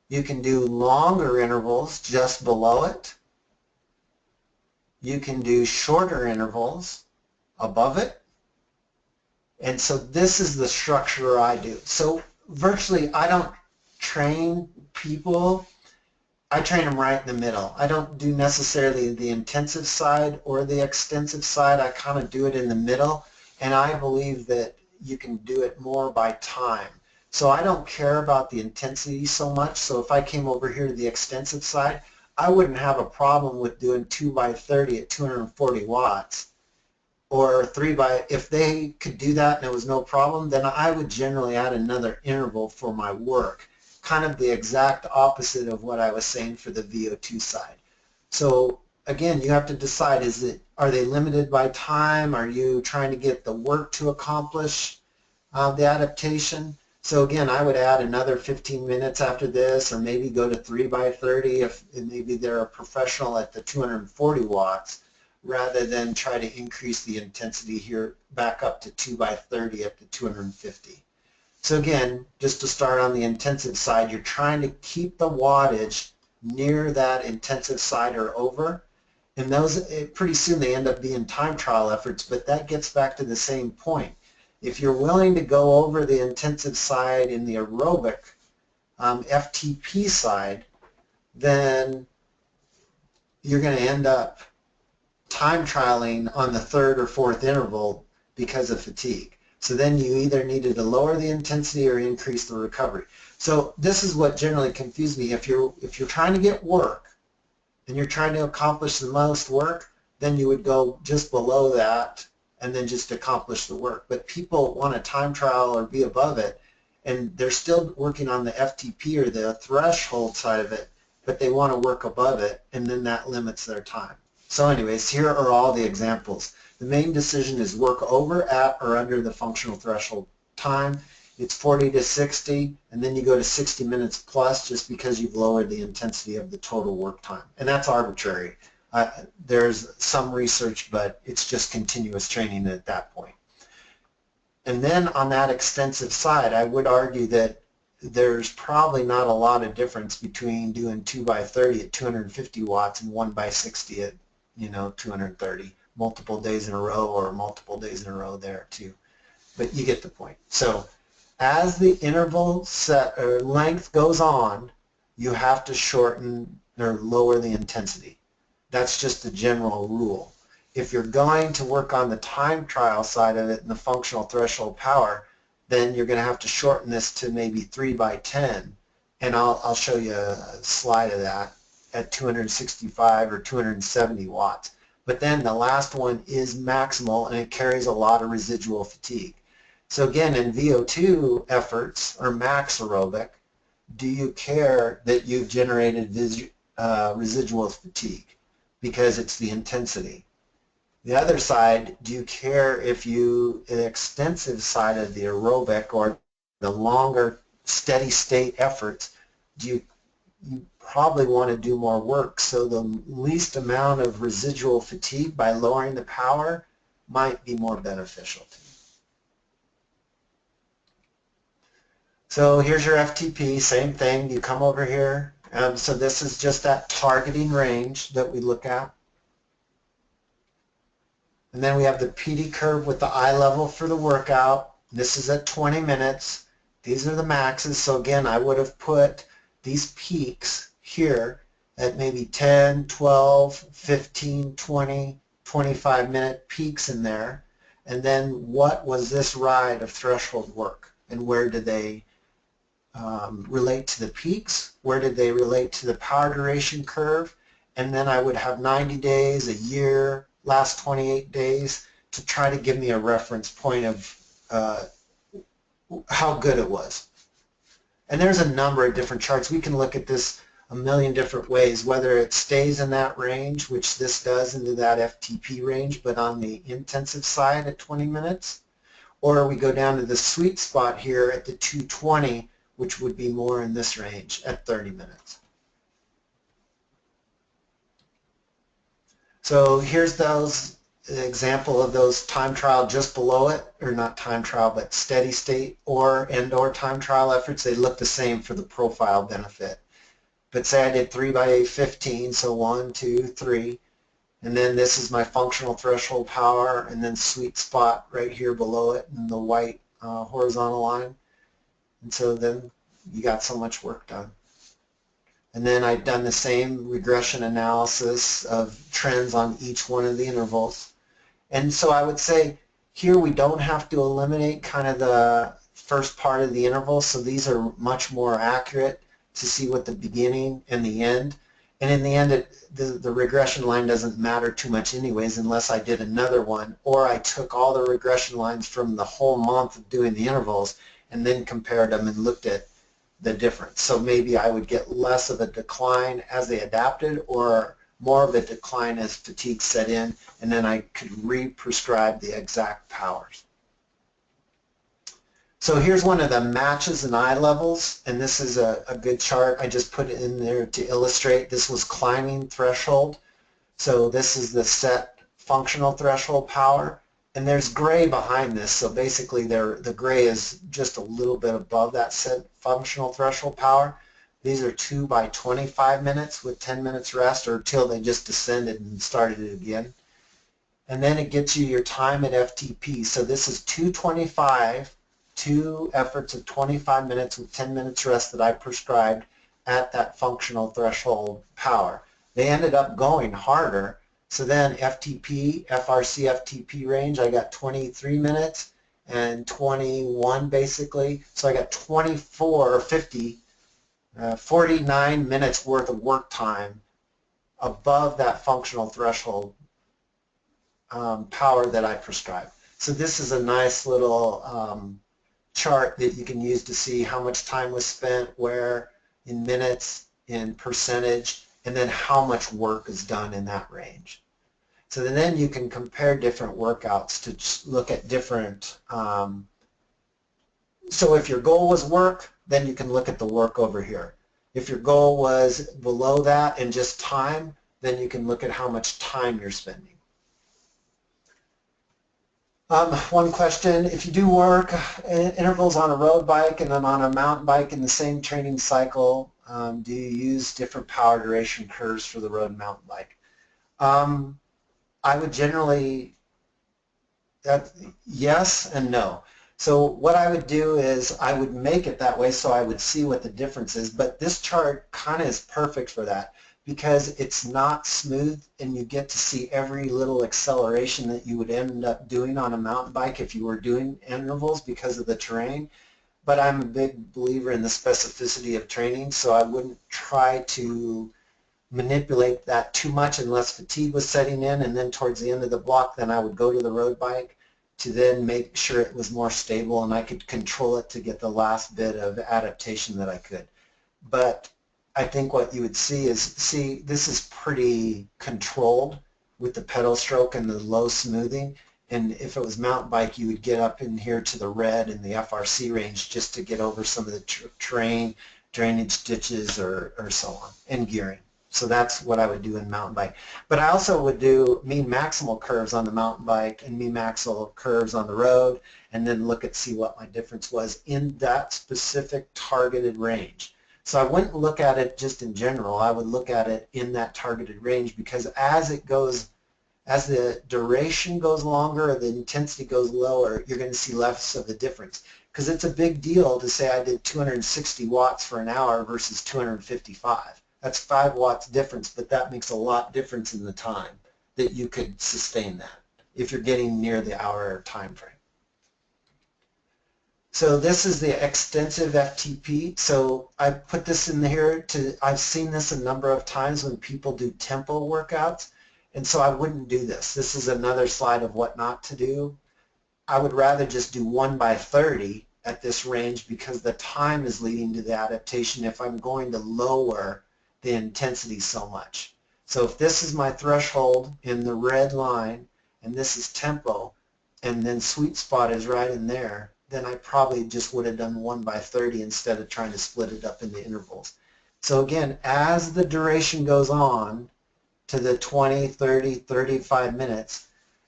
You can do longer intervals just below it. You can do shorter intervals above it. And so this is the structure I do. So virtually I don't train people. I train them right in the middle. I don't do necessarily the intensive side or the extensive side. I kind of do it in the middle, and I believe that you can do it more by time. So I don't care about the intensity so much. So if I came over here to the extensive side, I wouldn't have a problem with doing 2 by 30 at 240 watts. Or if they could do that and it was no problem, then I would generally add another interval for my work. Kind of the exact opposite of what I was saying for the VO2 side. So again, you have to decide, are they limited by time? Are you trying to get the work to accomplish the adaptation? So again, I would add another 15 minutes after this, or maybe go to 3 by 30 if maybe they're a professional at the 240 watts, rather than try to increase the intensity here back up to 2 by 30 up to 250. So again, just to start on the intensive side, you're trying to keep the wattage near that intensive side or over, and those pretty soon they end up being time trial efforts, but that gets back to the same point. If you're willing to go over the intensive side in the aerobic FTP side, then you're going to end up time trialing on the third or fourth interval because of fatigue. So then you either needed to lower the intensity or increase the recovery. So this is what generally confused me. If you're trying to get work and you're trying to accomplish the most work, then you would go just below that and then just accomplish the work. But people want a time trial or be above it, and they're still working on the FTP or the threshold side of it, but they want to work above it, and then that limits their time. So anyways, here are all the examples. The main decision is work over, at, or under the functional threshold time. It's 40 to 60, and then you go to 60 minutes plus just because you've lowered the intensity of the total work time. And that's arbitrary. There's some research, but it's just continuous training at that point. And then on that extensive side, I would argue that there's probably not a lot of difference between doing 2 by 30 at 250 watts and 1 by 60 at 230, multiple days in a row or multiple days in a row there too. But you get the point. So as the interval set or length goes on, you have to shorten or lower the intensity. That's just the general rule. If you're going to work on the time trial side of it and the functional threshold power, then you're going to have to shorten this to maybe 3 by 10. And I'll show you a slide of that at 265 or 270 watts. But then the last one is maximal, and it carries a lot of residual fatigue. So again, in VO2 efforts or max aerobic, do you care that you've generated residual fatigue? Because it's the intensity. The other side, do you care if the extensive side of the aerobic or the longer steady state efforts, you probably want to do more work, so the least amount of residual fatigue by lowering the power might be more beneficial to you. So here's your FTP, same thing, you come over here. So this is just that targeting range that we look at. And then we have the PD curve with the iLevel for the workout. This is at 20 minutes. These are the maxes. So again, I would have put these peaks here at maybe 10, 12, 15, 20, 25-minute peaks in there. And then what was this ride of threshold work? And where did they relate to the peaks? Where did they relate to the power duration curve? And then I would have 90 days, a year, last 28 days to try to give me a reference point of how good it was. And there's a number of different charts. We can look at this a million different ways, whether it stays in that range, which this does into that FTP range, but on the intensive side at 20 minutes, or we go down to the sweet spot here at the 220, which would be more in this range at 30 minutes. So here's those example of those time trial just below it, or not time trial, but steady state or time trial efforts. They look the same for the profile benefit. But say I did 3 by 15, so 1, 2, 3, and then this is my functional threshold power, and then sweet spot right here below it in the white horizontal line. And so then you got so much work done. And then I've done the same regression analysis of trends on each one of the intervals. And so I would say here we don't have to eliminate kind of first part of the interval, so these are much more accurate to see what the beginning and the end. And in the end, the regression line doesn't matter too much anyways unless I did another one, or I took all the regression lines from the whole month of doing the intervals and then compared them and looked at the difference. So maybe I would get less of a decline as they adapted, or more of a decline as fatigue set in, and then I could re-prescribe the exact powers. So here's one of the matches in iLevels, and this is a good chart. I just put it in there to illustrate. This was climbing threshold. So this is the set functional threshold power, and there's gray behind this. So basically the gray is just a little bit above that set functional threshold power. These are 2 by 25 minutes with 10 minutes rest, or till they just descended and started it again. And then it gets you your time at FTP. So this is 225. 2 efforts of 25 minutes with 10 minutes rest that I prescribed at that functional threshold power. They ended up going harder, so then FTP, FRC FTP range, I got 23 minutes and 21 basically, so I got 24 or 50, 49 minutes worth of work time above that functional threshold power that I prescribed. So this is a nice little chart that you can use to see how much time was spent where in minutes, in percentage, and then how much work is done in that range. So then you can compare different workouts to look at different, so if your goal was work, then you can look at the work over here. If your goal was below that and just time, then you can look at how much time you're spending. One question, if you do work intervals on a road bike and then on a mountain bike in the same training cycle, do you use different power duration curves for the road and mountain bike? I would generally, yes and no. So what I would do is I would make it that way so I would see what the difference is, but this chart kind of is perfect for that, because it's not smooth and you get to see every little acceleration that you would end up doing on a mountain bike if you were doing intervals because of the terrain. But I'm a big believer in the specificity of training, so I wouldn't try to manipulate that too much unless fatigue was setting in, and then towards the end of the block then I would go to the road bike to then make sure it was more stable and I could control it to get the last bit of adaptation that I could. But I think what you would see is, this is pretty controlled with the pedal stroke and the low smoothing, and if it was mountain bike you would get up in here to the red in the FRC range just to get over some of the terrain, drainage ditches or so on, and gearing. So that's what I would do in mountain bike. But I also would do mean maximal curves on the mountain bike and mean maximal curves on the road, and then look at see what my difference was in that specific targeted range. So I wouldn't look at it just in general. I would look at it in that targeted range, because as the duration goes longer or the intensity goes lower, you're going to see less of a difference. Because it's a big deal to say I did 260 watts for an hour versus 255. That's 5 watts difference, but that makes a lot difference in the time that you could sustain that if you're getting near the hour time frame. So this is the extensive FTP. So I put this in here I've seen this a number of times when people do tempo workouts, and so I wouldn't do this. This is another slide of what not to do. I would rather just do 1 by 30 at this range, because the time is leading to the adaptation if I'm going to lower the intensity so much. So if this is my threshold in the red line and this is tempo, and then sweet spot is right in there, then I probably just would have done 1 by 30 instead of trying to split it up into intervals. So again, as the duration goes on to the 20, 30, 35 minutes,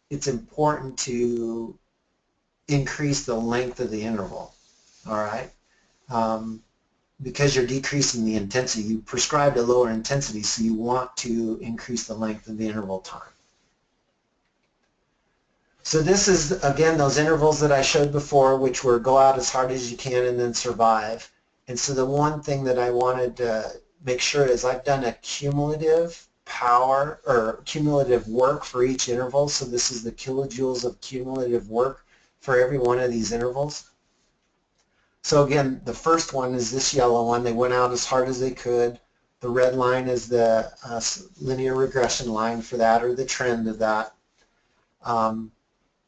it's important to increase the length of the interval, all right? Because you're decreasing the intensity. You prescribed a lower intensity, so you want to increase the length of the interval time. So this is, again, those intervals that I showed before, which were go out as hard as you can and then survive. And so the one thing that I wanted to make sure is I've done a cumulative power or cumulative work for each interval. So this is the kilojoules of cumulative work for every one of these intervals. So again, the first one is this yellow one. They went out as hard as they could. The red line is the linear regression line for that, or the trend of that. And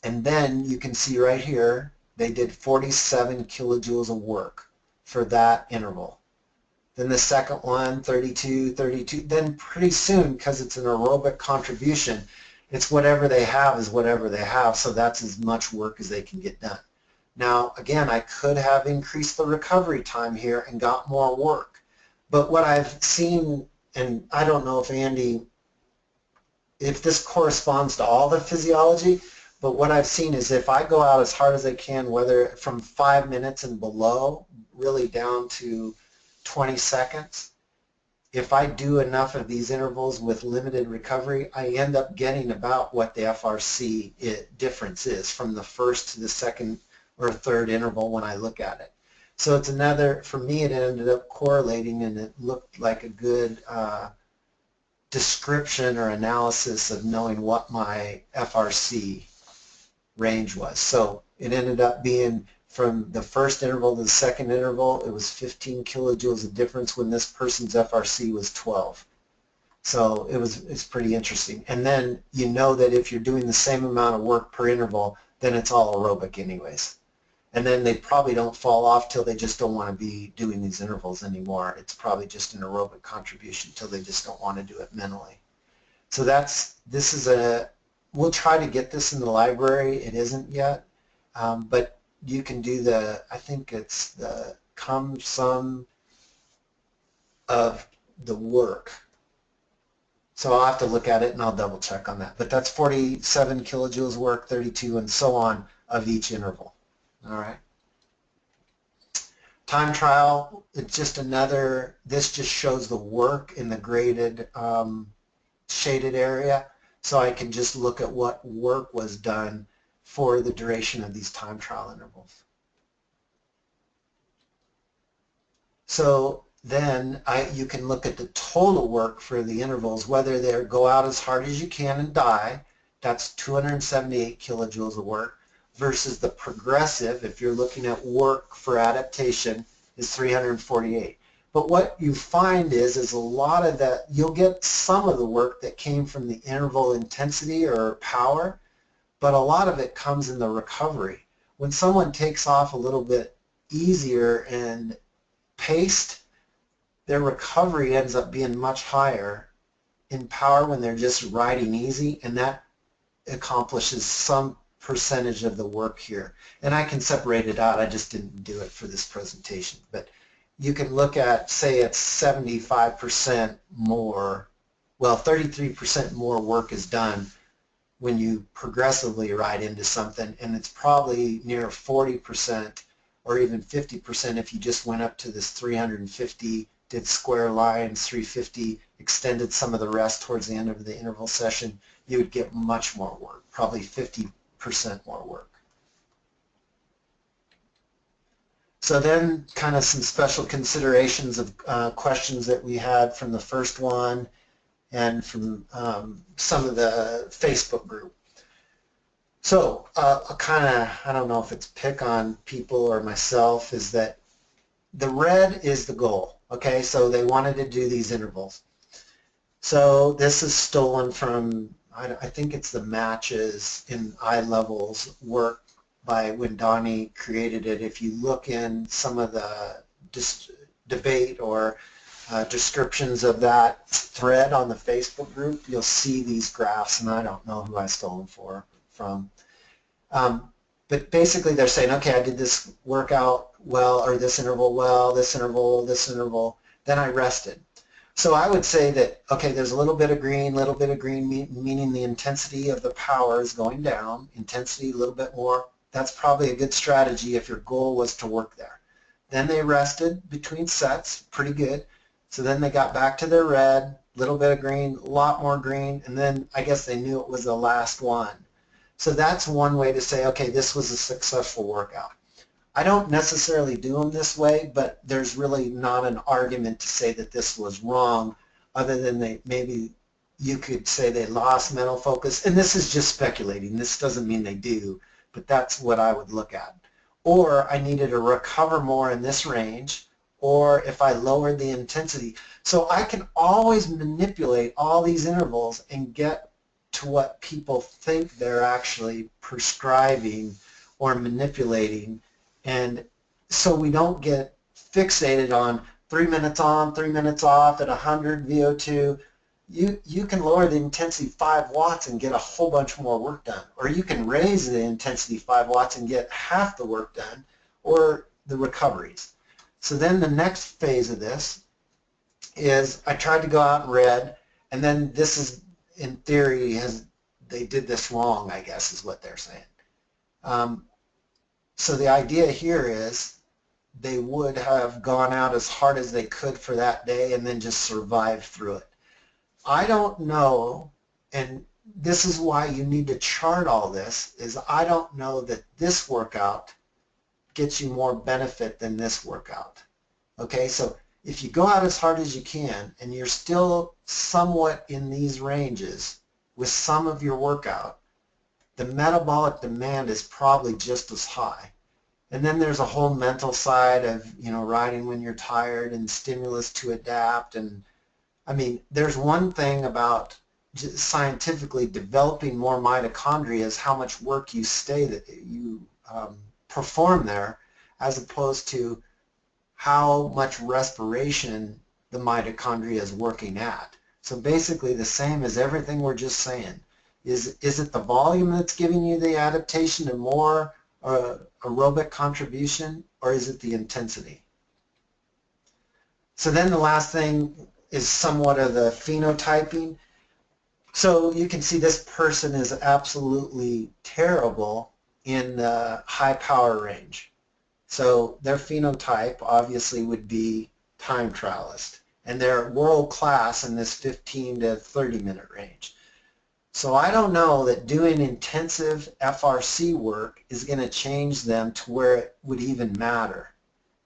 then you can see right here, they did 47 kilojoules of work for that interval. Then the second one, 32, 32. Then pretty soon, because it's an aerobic contribution, it's whatever they have is whatever they have, so that's as much work as they can get done. Now, again, I could have increased the recovery time here and got more work. But what I've seen, and I don't know if Andy, if this corresponds to all the physiology, but what I've seen is if I go out as hard as I can, whether from 5 minutes and below, really down to 20 seconds, if I do enough of these intervals with limited recovery, I end up getting about what the FRC difference is from the first to the second or third interval when I look at it. So it's another, for me it ended up correlating, and it looked like a good description or analysis of knowing what my FRC range was. So it ended up being from the first interval to the second interval, it was 15 kilojoules of difference when this person's FRC was 12. So it's pretty interesting. And then you know that if you're doing the same amount of work per interval, then it's all aerobic anyways. And then they probably don't fall off till they just don't want to be doing these intervals anymore. It's probably just an aerobic contribution till they just don't want to do it mentally. So we'll try to get this in the library. It isn't yet, but you can do I think it's the sum of the work. So I'll have to look at it and I'll double check on that. But that's 47 kilojoules work, 32, and so on of each interval. All right. Time trial, it's just another, this just shows the work in the graded shaded area. So I can just look at what work was done for the duration of these time trial intervals. So then you can look at the total work for the intervals, whether they go out as hard as you can and die, that's 278 kilojoules of work, versus the progressive, if you're looking at work for adaptation, is 348. But what you find is a lot of that, you'll get some of the work that came from the interval intensity or power, but a lot of it comes in the recovery. When someone takes off a little bit easier and paced, their recovery ends up being much higher in power when they're just riding easy, and that accomplishes some percentage of the work here. And I can separate it out, I just didn't do it for this presentation. But you can look at, say it's 75% more, well 33% more work is done when you progressively ride into something, and it's probably near 40% or even 50% if you just went up to this 350, did square lines, 350, extended some of the rest towards the end of the interval session, you would get much more work, probably 50% more work. So then kind of some special considerations of questions that we had from the first one and from some of the Facebook group. So I don't know if it's pick on people or myself, is that the red is the goal. Okay, so they wanted to do these intervals. So this is stolen from, I think it's the matches in iLevels work by when Donny created it. If you look in some of the debate or descriptions of that thread on the Facebook group, you'll see these graphs, and I don't know who I stole them from. But basically they're saying, okay, I did this workout well, or this interval well, this interval, then I rested. So I would say that, okay, there's a little bit of green, meaning the intensity of the power is going down, intensity a little bit more. That's probably a good strategy if your goal was to work there. Then they rested between sets, pretty good. So then they got back to their red, little bit of green, a lot more green, and then I guess they knew it was the last one. So that's one way to say, okay, this was a successful workout. I don't necessarily do them this way, but there's really not an argument to say that this was wrong, other than maybe you could say they lost mental focus, and this is just speculating. This doesn't mean they do, but that's what I would look at. or I needed to recover more in this range, or if I lowered the intensity. So I can always manipulate all these intervals and get to what people think they're actually prescribing or manipulating, and so we don't get fixated on 3 minutes on, 3 minutes off at 100 VO2. You can lower the intensity 5 watts and get a whole bunch more work done, or you can raise the intensity 5 watts and get half the work done, or the recoveries. So then the next phase of this is I tried to go out in red, and then this is, in theory, they did this wrong, I guess is what they're saying. So the idea here is they would have gone out as hard as they could for that day and then just survived through it. I don't know, and this is why you need to chart all this, is I don't know that this workout gets you more benefit than this workout. Okay, so if you go out as hard as you can and you're still somewhat in these ranges with some of your workout, the metabolic demand is probably just as high. And then there's a whole mental side of, riding when you're tired and stimulus to adapt. And I mean, there's one thing about scientifically developing more mitochondria is how much work you perform there, as opposed to how much respiration the mitochondria is working at. So basically the same as everything we're just saying. Is it the volume that's giving you the adaptation and more aerobic contribution, or is it the intensity? So then the last thing is somewhat of the phenotyping. So you can see this person is absolutely terrible in the high power range. So their phenotype obviously would be time trialist, and they're world class in this 15 to 30 minute range. So I don't know that doing intensive FRC work is going to change them to where it would even matter.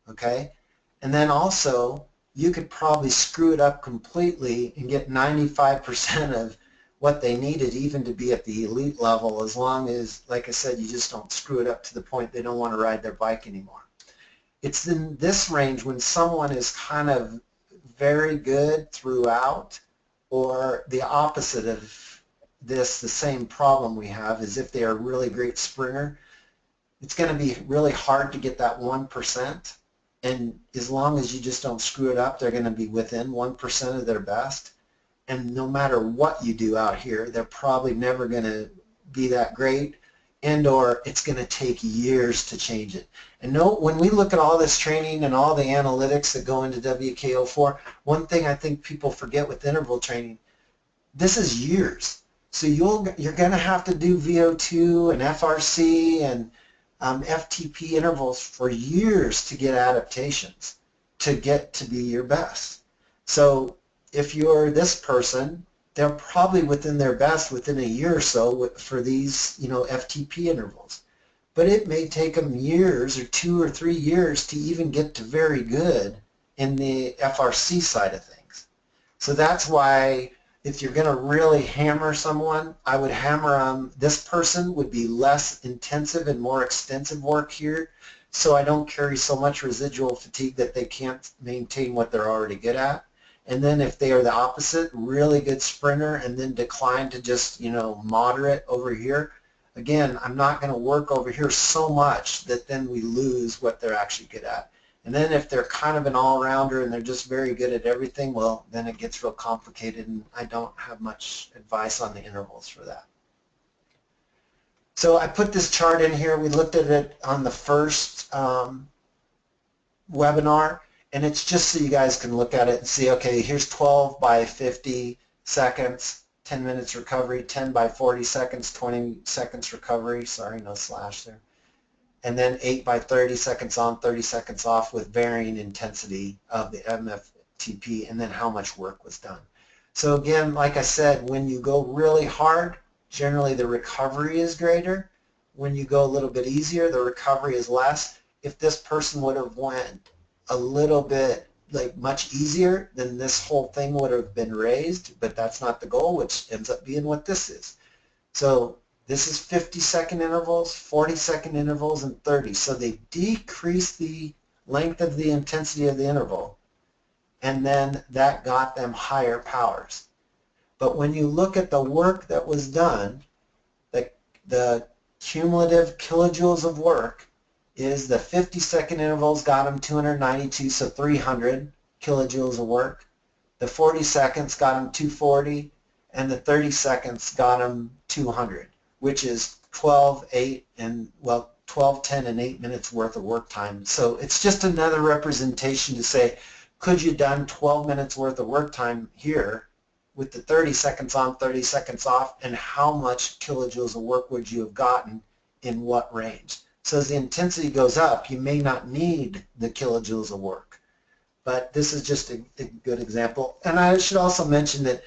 Okay? And then also, you could probably screw it up completely and get 95% of what they needed even to be at the elite level, as long as, like I said, you just don't screw it up to the point they don't want to ride their bike anymore. It's in this range when someone is kind of very good throughout, or the opposite of this, the same problem we have is if they are a really great sprinter, it's going to be really hard to get that 1%, and as long as you just don't screw it up, they're going to be within 1% of their best. And no matter what you do out here, they're probably never going to be that great, and or it's going to take years to change it. And when we look at all this training and all the analytics that go into WKO4, one thing I think people forget with interval training, this is years. So you're going to have to do VO2 and FRC and FTP intervals for years to get adaptations, to get to be your best. So if you're this person, they're probably within their best within a year or so for these, FTP intervals. But it may take them years or 2 or 3 years to even get to very good in the FRC side of things. So that's why if you're going to really hammer someone, I would hammer them. This person would be less intensive and more extensive work here, so I don't carry so much residual fatigue that they can't maintain what they're already good at. And then if they are the opposite, really good sprinter, and then decline to just, moderate over here, again, I'm not going to work over here so much that then we lose what they're actually good at. And then if they're kind of an all-rounder and they're just very good at everything, well, then it gets real complicated, and I don't have much advice on the intervals for that. So I put this chart in here. We looked at it on the first webinar, and it's just so you guys can look at it and see, okay, here's 12 by 50 seconds, 10 minutes recovery, 10 by 40 seconds, 20 seconds recovery. Sorry, no slash there. And then 8 by 30 seconds on, 30 seconds off with varying intensity of the MFTP, and then how much work was done. So again, like I said, when you go really hard, generally the recovery is greater. When you go a little bit easier, the recovery is less. If this person would have went a little bit much easier, then this whole thing would have been raised, but that's not the goal, which ends up being what this is. So This is 50-second intervals, 40-second intervals, and 30. So they decrease the length of the intensity of the interval, and then that got them higher powers. But when you look at the work that was done, the cumulative kilojoules of work is the 50-second intervals got them 292, so 300 kilojoules of work. The 40 seconds got them 240, and the 30 seconds got them 200, which is 12, 8, and, well, 12, 10, and 8 minutes worth of work time. So it's just another representation to say, could you done 12 minutes worth of work time here with the 30 seconds on, 30 seconds off, and how much kilojoules of work would you have gotten in what range? So as the intensity goes up, you may not need the kilojoules of work. But this is just a good example. And I should also mention that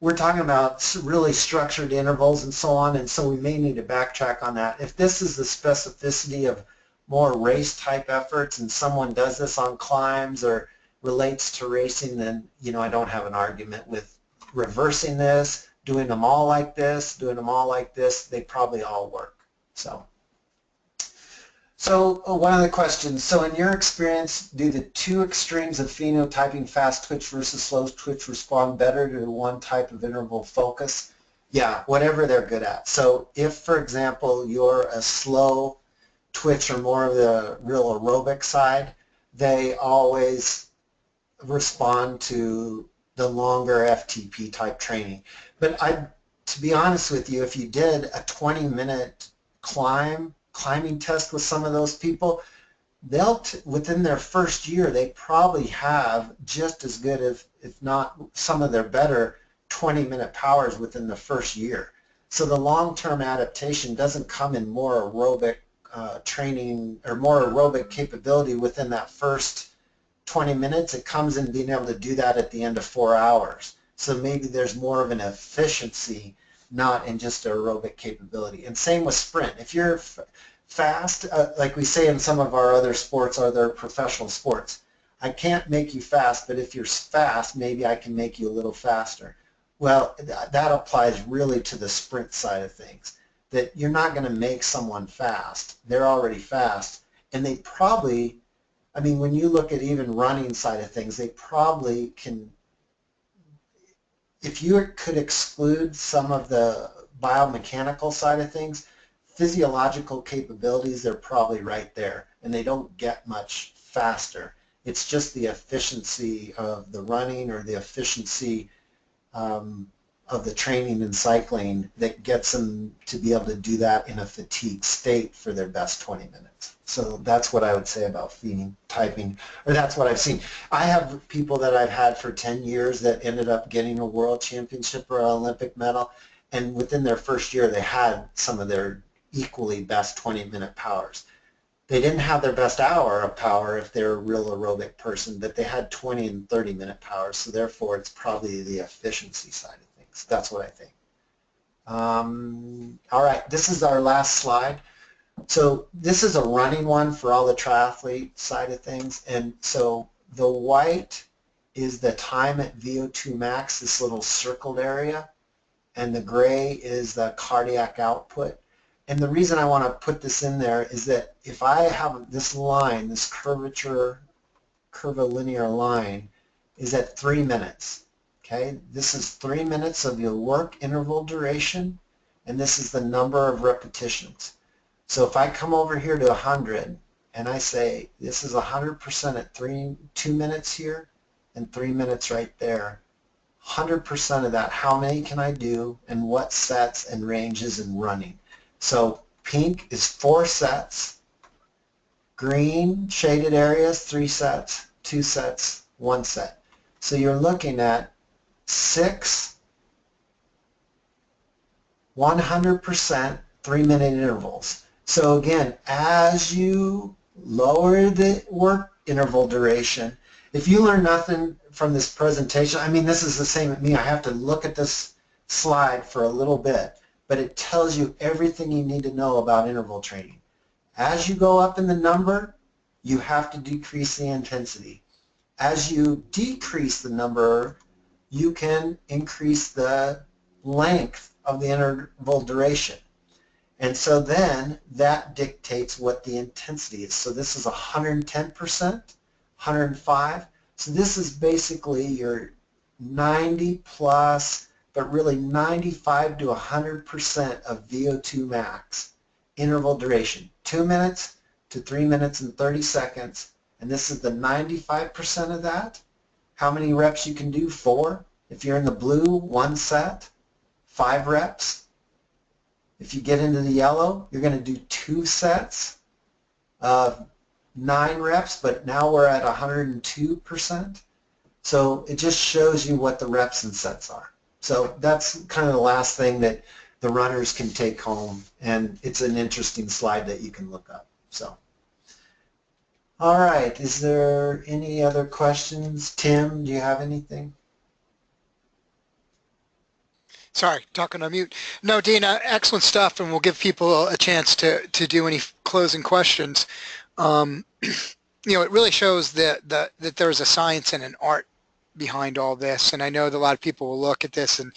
we're talking about really structured intervals and so on, and so we may need to backtrack on that. If this is the specificity of more race-type efforts and someone does this on climbs or relates to racing, then, you know, I don't have an argument with reversing this, doing them all like this, doing them all like this. They probably all work. So one of the questions, so in your experience, do the two extremes of phenotyping fast twitch versus slow twitch respond better to one type of interval focus? Yeah, whatever they're good at. So if, for example, you're a slow twitch or more of the real aerobic side, they always respond to the longer FTP type training. But to be honest with you, if you did a 20-minute climbing test with some of those people, they'll within their first year they probably have just as good if not some of their better 20-minute powers within the first year. So the long-term adaptation doesn't come in more aerobic training or more aerobic capability within that first 20 minutes. It comes in being able to do that at the end of 4 hours. So maybe there's more of an efficiency, not in just aerobic capability. And same with sprint. If you're fast, like we say in some of our other sports, other professional sports, I can't make you fast, but if you're fast, maybe I can make you a little faster. Well, that applies really to the sprint side of things, that you're not going to make someone fast. They're already fast, and they probably, I mean, when you look at even running side of things, they probably can, if you could exclude some of the biomechanical side of things, physiological capabilities, they're probably right there, and they don't get much faster. It's just the efficiency of the running or the efficiency of the training and cycling that gets them to be able to do that in a fatigued state for their best 20 minutes. So that's what I would say about phenotyping, or that's what I've seen. I have people that I've had for 10 years that ended up getting a world championship or an Olympic medal, and within their first year they had some of their equally best 20-minute powers. They didn't have their best hour of power if they're a real aerobic person, but they had 20 and 30-minute powers, so therefore it's probably the efficiency side of things. That's what I think. All right, this is our last slide. So this is a running one for all the triathlete side of things, and so the white is the time at VO2 max, this little circled area, and the gray is the cardiac output. And the reason I want to put this in there is that if I have this line, this curvilinear line, is at 3 minutes. Okay, this is 3 minutes of your work interval duration, and this is the number of repetitions. So if I come over here to 100 and I say this is 100% at 2 minutes here and 3 minutes right there, 100% of that, how many can I do and what sets and ranges and running? So pink is 4 sets, green shaded areas 3 sets, 2 sets, 1 set. So you're looking at 6 100% 3-minute intervals. So again, as you lower the work interval duration, if you learn nothing from this presentation, I mean, this is the same with me. I have to look at this slide for a little bit, but it tells you everything you need to know about interval training. As you go up in the number, you have to decrease the intensity. As you decrease the number, you can increase the length of the interval duration. And so then that dictates what the intensity is. So this is 110%, 105. So this is basically your 90 plus, but really 95 to 100% of VO2 max interval duration, 2 minutes to 3 minutes and 30 seconds. And this is the 95% of that. How many reps you can do? 4. If you're in the blue, 1 set, 5 reps. If you get into the yellow, you're going to do 2 sets of 9 reps, but now we're at 102%. So it just shows you what the reps and sets are. So that's kind of the last thing that the runners can take home, and it's an interesting slide that you can look up. So, all right, is there any other questions? Tim, do you have anything? Sorry, talking on mute. No, Dina, excellent stuff, and we'll give people a chance to do any closing questions. You know, it really shows that there's a science and an art behind all this, and I know that a lot of people will look at this and,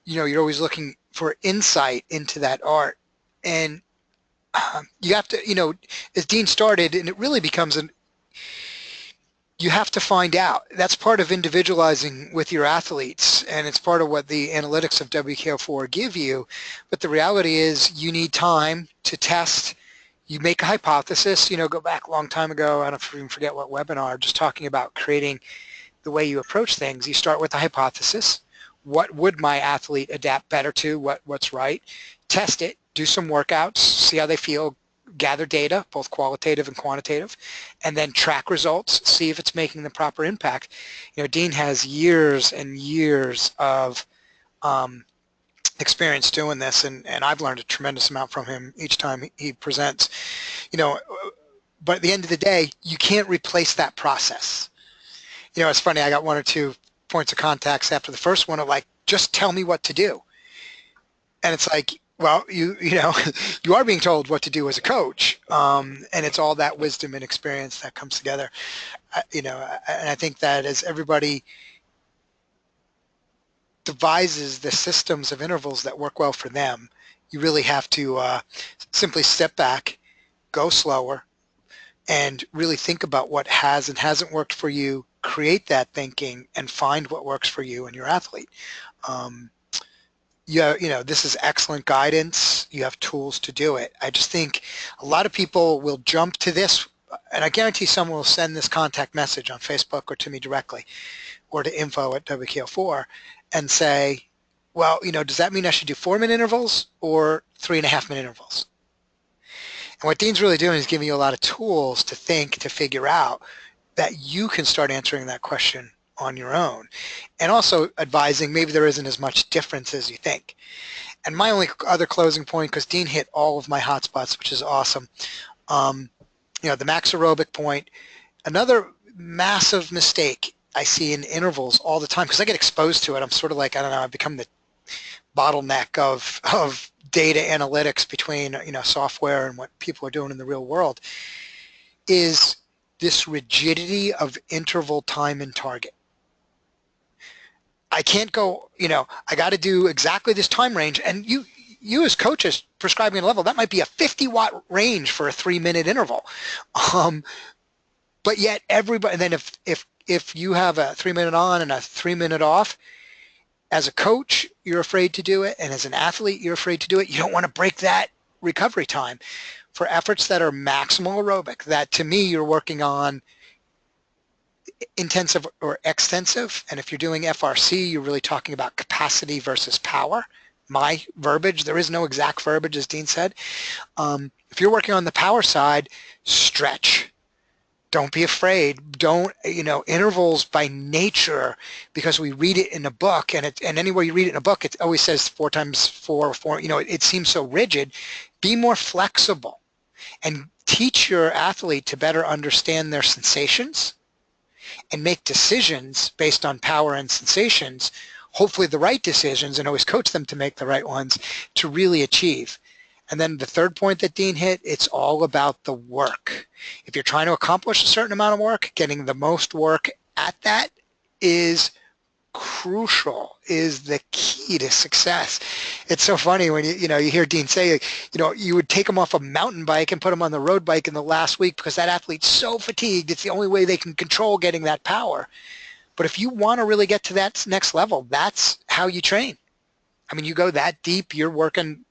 you know, you're always looking for insight into that art, and you have to, you know, as Dean started, and it really becomes you have to find out. That's part of individualizing with your athletes, and it's part of what the analytics of WKO4 give you. But the reality is you need time to test. You make a hypothesis, you know, go back a long time ago, I don't even forget what webinar, just talking about creating the way you approach things. You start with a hypothesis. What would my athlete adapt better to? What's right? Test it, do some workouts, see how they feel, gather data, both qualitative and quantitative, and then track results, see if it's making the proper impact. You know, Dean has years and years of experience doing this, and I've learned a tremendous amount from him each time he presents. You know, but at the end of the day, you can't replace that process. You know, it's funny, I got 1 or 2 points of contacts after the first one of like, just tell me what to do. And it's like, well, you know, you are being told what to do as a coach, and it's all that wisdom and experience that comes together. You know, and I think that as everybody devises the systems of intervals that work well for them, you really have to simply step back, go slower, and really think about what has and hasn't worked for you, create that thinking, and find what works for you and your athlete. Yeah, you know, this is excellent guidance. You have tools to do it. I just think a lot of people will jump to this, and I guarantee someone will send this contact message on Facebook or to me directly or to info@WKO4 and say, well, you know, does that mean I should do 4-minute intervals or 3.5-minute intervals? And what Dean's really doing is giving you a lot of tools to think, to figure out that you can start answering that question on your own, and also advising maybe there isn't as much difference as you think. And my only other closing point, because Dean hit all of my hotspots, which is awesome, you know, the max aerobic point, another massive mistake I see in intervals all the time, because I get exposed to it. I'm sort of like, I don't know, I've become the bottleneck of data analytics between, you know, software and what people are doing in the real world, is this rigidity of interval time and target. I can't go, you know, I got to do exactly this time range, and you as coaches prescribing a level, that might be a 50-watt range for a 3-minute interval. But yet everybody, and then if you have a 3-minute on and a 3-minute off, as a coach, you're afraid to do it, and as an athlete, you're afraid to do it. You don't want to break that recovery time. For efforts that are maximal aerobic, that to me you're working on intensive or extensive, and if you're doing FRC, you're really talking about capacity versus power. My verbiage, there is no exact verbiage, as Dean said. If you're working on the power side, stretch. Don't be afraid. Don't, you know, intervals by nature, because we read it in a book, and anywhere you read it in a book, it always says 4 times 4, you know, it seems so rigid. Be more flexible and teach your athlete to better understand their sensations and make decisions based on power and sensations, hopefully the right decisions, and always coach them to make the right ones to really achieve. And then the third point that Dean hit, it's all about the work. If you're trying to accomplish a certain amount of work, getting the most work at that is crucial, is the key to success. It's so funny when you hear Dean say, you would take them off a mountain bike and put them on the road bike in the last week because that athlete's so fatigued. It's the only way they can control getting that power. But if you want to really get to that next level, that's how you train. I mean, you go that deep, you're working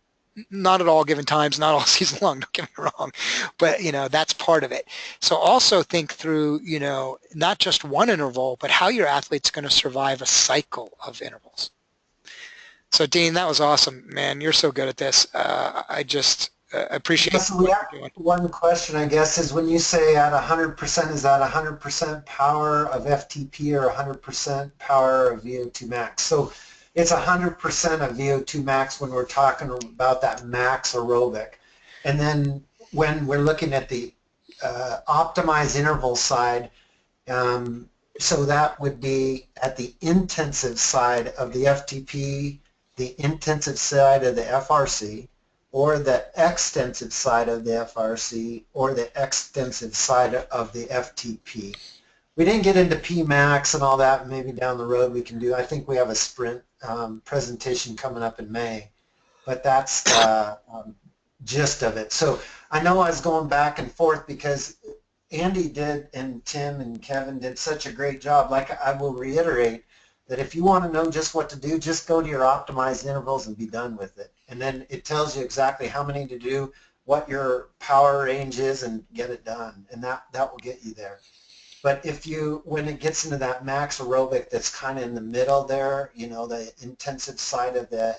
not at all given times, not all season long, don't get me wrong, but that's part of it. So also think through, not just one interval, but how your athlete's going to survive a cycle of intervals. So Dean, that was awesome, man. You're so good at this. I just appreciate what you're doing. One question, I guess, is when you say at 100%, is that 100% power of FTP or 100% power of VO2 max? So it's 100% of VO2 max when we're talking about that max aerobic. And then when we're looking at the optimized interval side, so that would be at the intensive side of the FTP, the intensive side of the FRC, or the extensive side of the FRC, or the extensive side of the FTP. We didn't get into P-max and all that. Maybe down the road we can do. I think we have a sprint presentation coming up in May, but that's the gist of it. So I know I was going back and forth because Andy did, and Tim and Kevin did such a great job. Like, I will reiterate that if you want to know just what to do, just go to your optimized intervals and be done with it. And then it tells you exactly how many to do, what your power range is, and get it done. And that will get you there. But when it gets into that max aerobic that's kind of in the middle there, the intensive side of the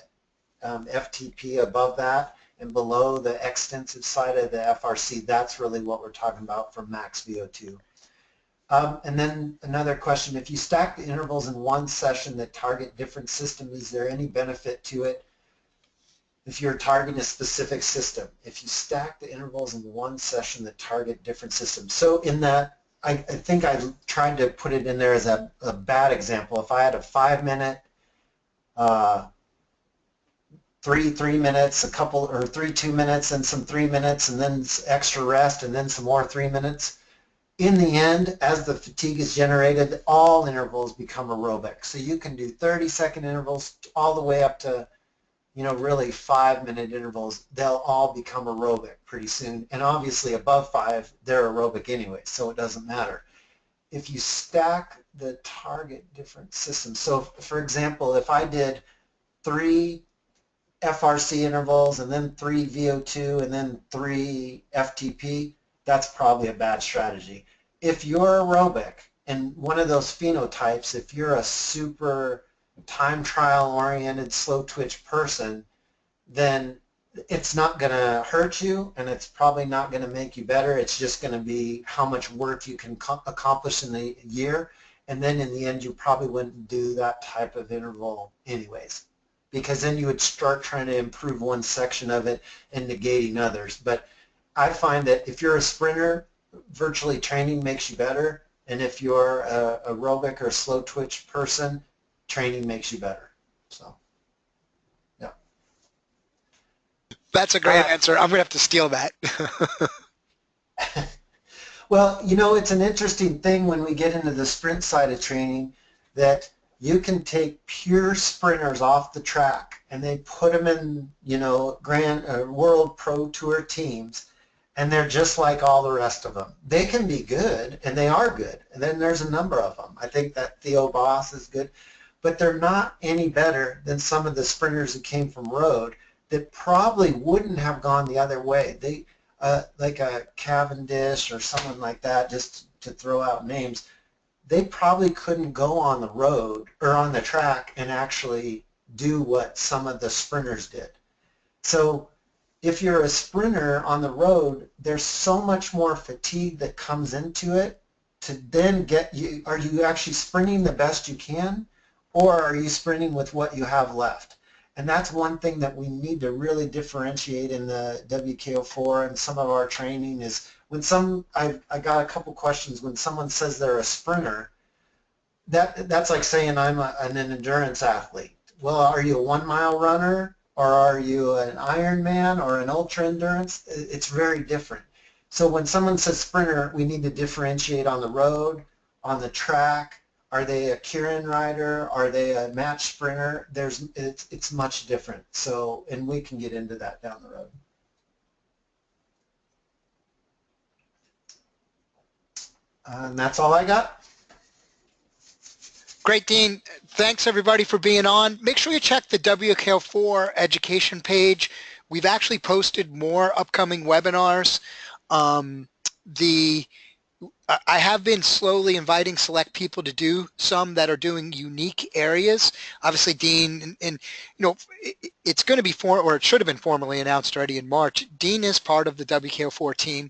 FTP above that and below the extensive side of the FRC, that's really what we're talking about for max VO2. And then another question, if you stack the intervals in one session that target different systems, is there any benefit to it if you're targeting a specific system? If you stack the intervals in one session that target different systems. So in that, I think I tried to put it in there as a bad example. If I had a 5-minute, 3 minutes, a couple, or 2 minutes, and some 3 minutes, and then extra rest, and then some more 3 minutes, in the end, as the fatigue is generated, all intervals become aerobic. So you can do 30-second intervals all the way up to, really 5-minute intervals. They'll all become aerobic pretty soon. And obviously above 5, they're aerobic anyway, so it doesn't matter. If you stack the target different systems, so for example, if I did 3 FRC intervals and then 3 VO2 and then 3 FTP, that's probably a bad strategy. If you're aerobic and one of those phenotypes, if you're a super time trial oriented slow twitch person, then it's not going to hurt you and it's probably not going to make you better. It's just going to be how much work you can accomplish in a year, and then in the end you probably wouldn't do that type of interval anyways, because then you would start trying to improve one section of it and negating others. But I find that if you're a sprinter, virtually training makes you better, and if you're a aerobic or slow twitch person, training makes you better. So, yeah. That's a great answer. I'm going to have to steal that. Well, it's an interesting thing when we get into the sprint side of training that you can take pure sprinters off the track and they put them in, World Pro Tour teams, and they're just like all the rest of them. They can be good, and they are good, and then there's a number of them. I think that Theo Boss is good, but they're not any better than some of the sprinters who came from road that probably wouldn't have gone the other way. They, like a Cavendish or someone like that, just to throw out names, they probably couldn't go on the road or on the track and actually do what some of the sprinters did. So if you're a sprinter on the road, there's so much more fatigue that comes into it to then get you. Are you actually sprinting the best you can, or are you sprinting with what you have left? And that's one thing that we need to really differentiate in the WKO4 and some of our training is when I got a couple questions when someone says they're a sprinter, that's like saying I'm an endurance athlete. Well, are you a 1 mile runner, or are you an Ironman or an ultra endurance? It's very different. So when someone says sprinter, we need to differentiate on the road, on the track. Are they a Kieran rider? Are they a match sprinter? It's much different. So, and we can get into that down the road. And that's all I got. Great, Dean. Thanks, everybody, for being on. Make sure you check the WKO4 education page. We've actually posted more upcoming webinars. I have been slowly inviting select people to do some that are doing unique areas. Obviously, Dean, and you know, it's going to be or it should have been formally announced already in March. Dean is part of the WKO4 team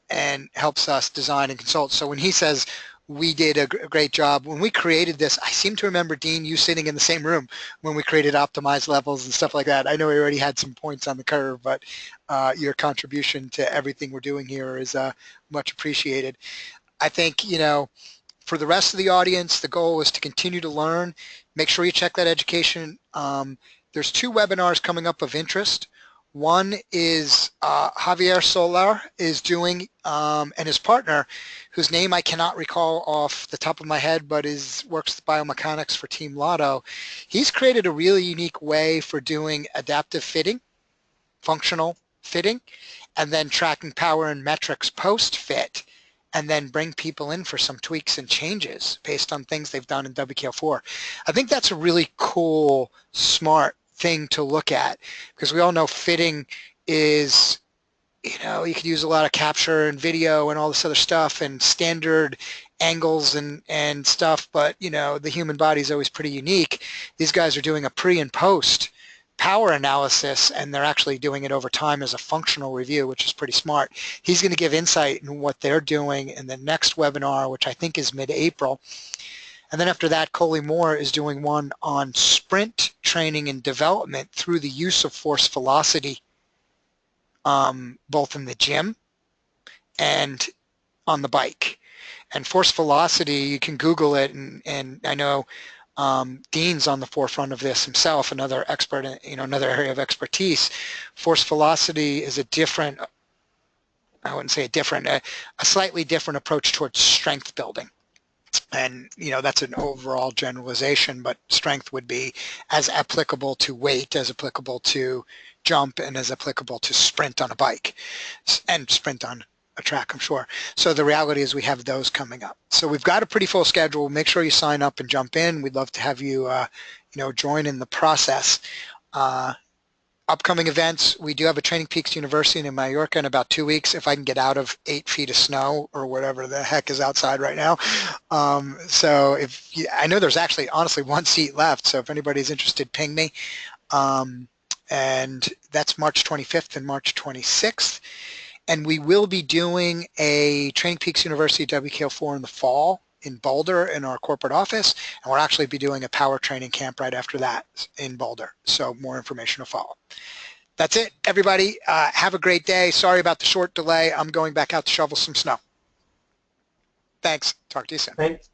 and helps us design and consult. So when he says we did a great job, when we created this, I seem to remember, Dean, you sitting in the same room when we created optimized levels and stuff like that. I know we already had some points on the curve, but your contribution to everything we're doing here is much appreciated. I think, you know, for the rest of the audience, the goal is to continue to learn. Make sure you check that education. There's 2 webinars coming up of interest. One is Javier Solar is doing, and his partner, whose name I cannot recall off the top of my head, but works with biomechanics for Team Lotto. He's created a really unique way for doing adaptive fitting, functional fitting, and then tracking power and metrics post-fit, and then bring people in for some tweaks and changes based on things they've done in WKO4. I think that's a really cool, smart thing to look at, because we all know fitting is, you know, you could use a lot of capture and video and all this other stuff and standard angles and stuff, but you know, the human body is always pretty unique. These guys are doing a pre and post power analysis, and they're actually doing it over time as a functional review, which is pretty smart. He's going to give insight in what they're doing in the next webinar, which I think is mid-April. And then after that, Coley Moore is doing one on sprint training and development through the use of force velocity, both in the gym and on the bike. And force velocity, you can Google it, and I know Dean's on the forefront of this himself, another expert, you know, another area of expertise. Force velocity is a different, I wouldn't say a slightly different approach towards strength building. And, you know, that's an overall generalization, but strength would be as applicable to weight, as applicable to jump, and as applicable to sprint on a bike and sprint on a track, I'm sure. So the reality is we have those coming up. So we've got a pretty full schedule. Make sure you sign up and jump in. We'd love to have you, you know, join in the process. Upcoming events, we do have a Training Peaks University in Mallorca in about 2 weeks, if I can get out of 8 feet of snow or whatever the heck is outside right now. So I know there's actually honestly 1 seat left, so if anybody's interested, ping me. And that's March 25th and March 26th. And we will be doing a Training Peaks University WKO4 in the fall in Boulder in our corporate office, and we'll actually be doing a power training camp right after that in Boulder. So more information to follow. That's it, everybody. Have a great day. Sorry about the short delay. I'm going back out to shovel some snow. Thanks. Talk to you soon. Thanks.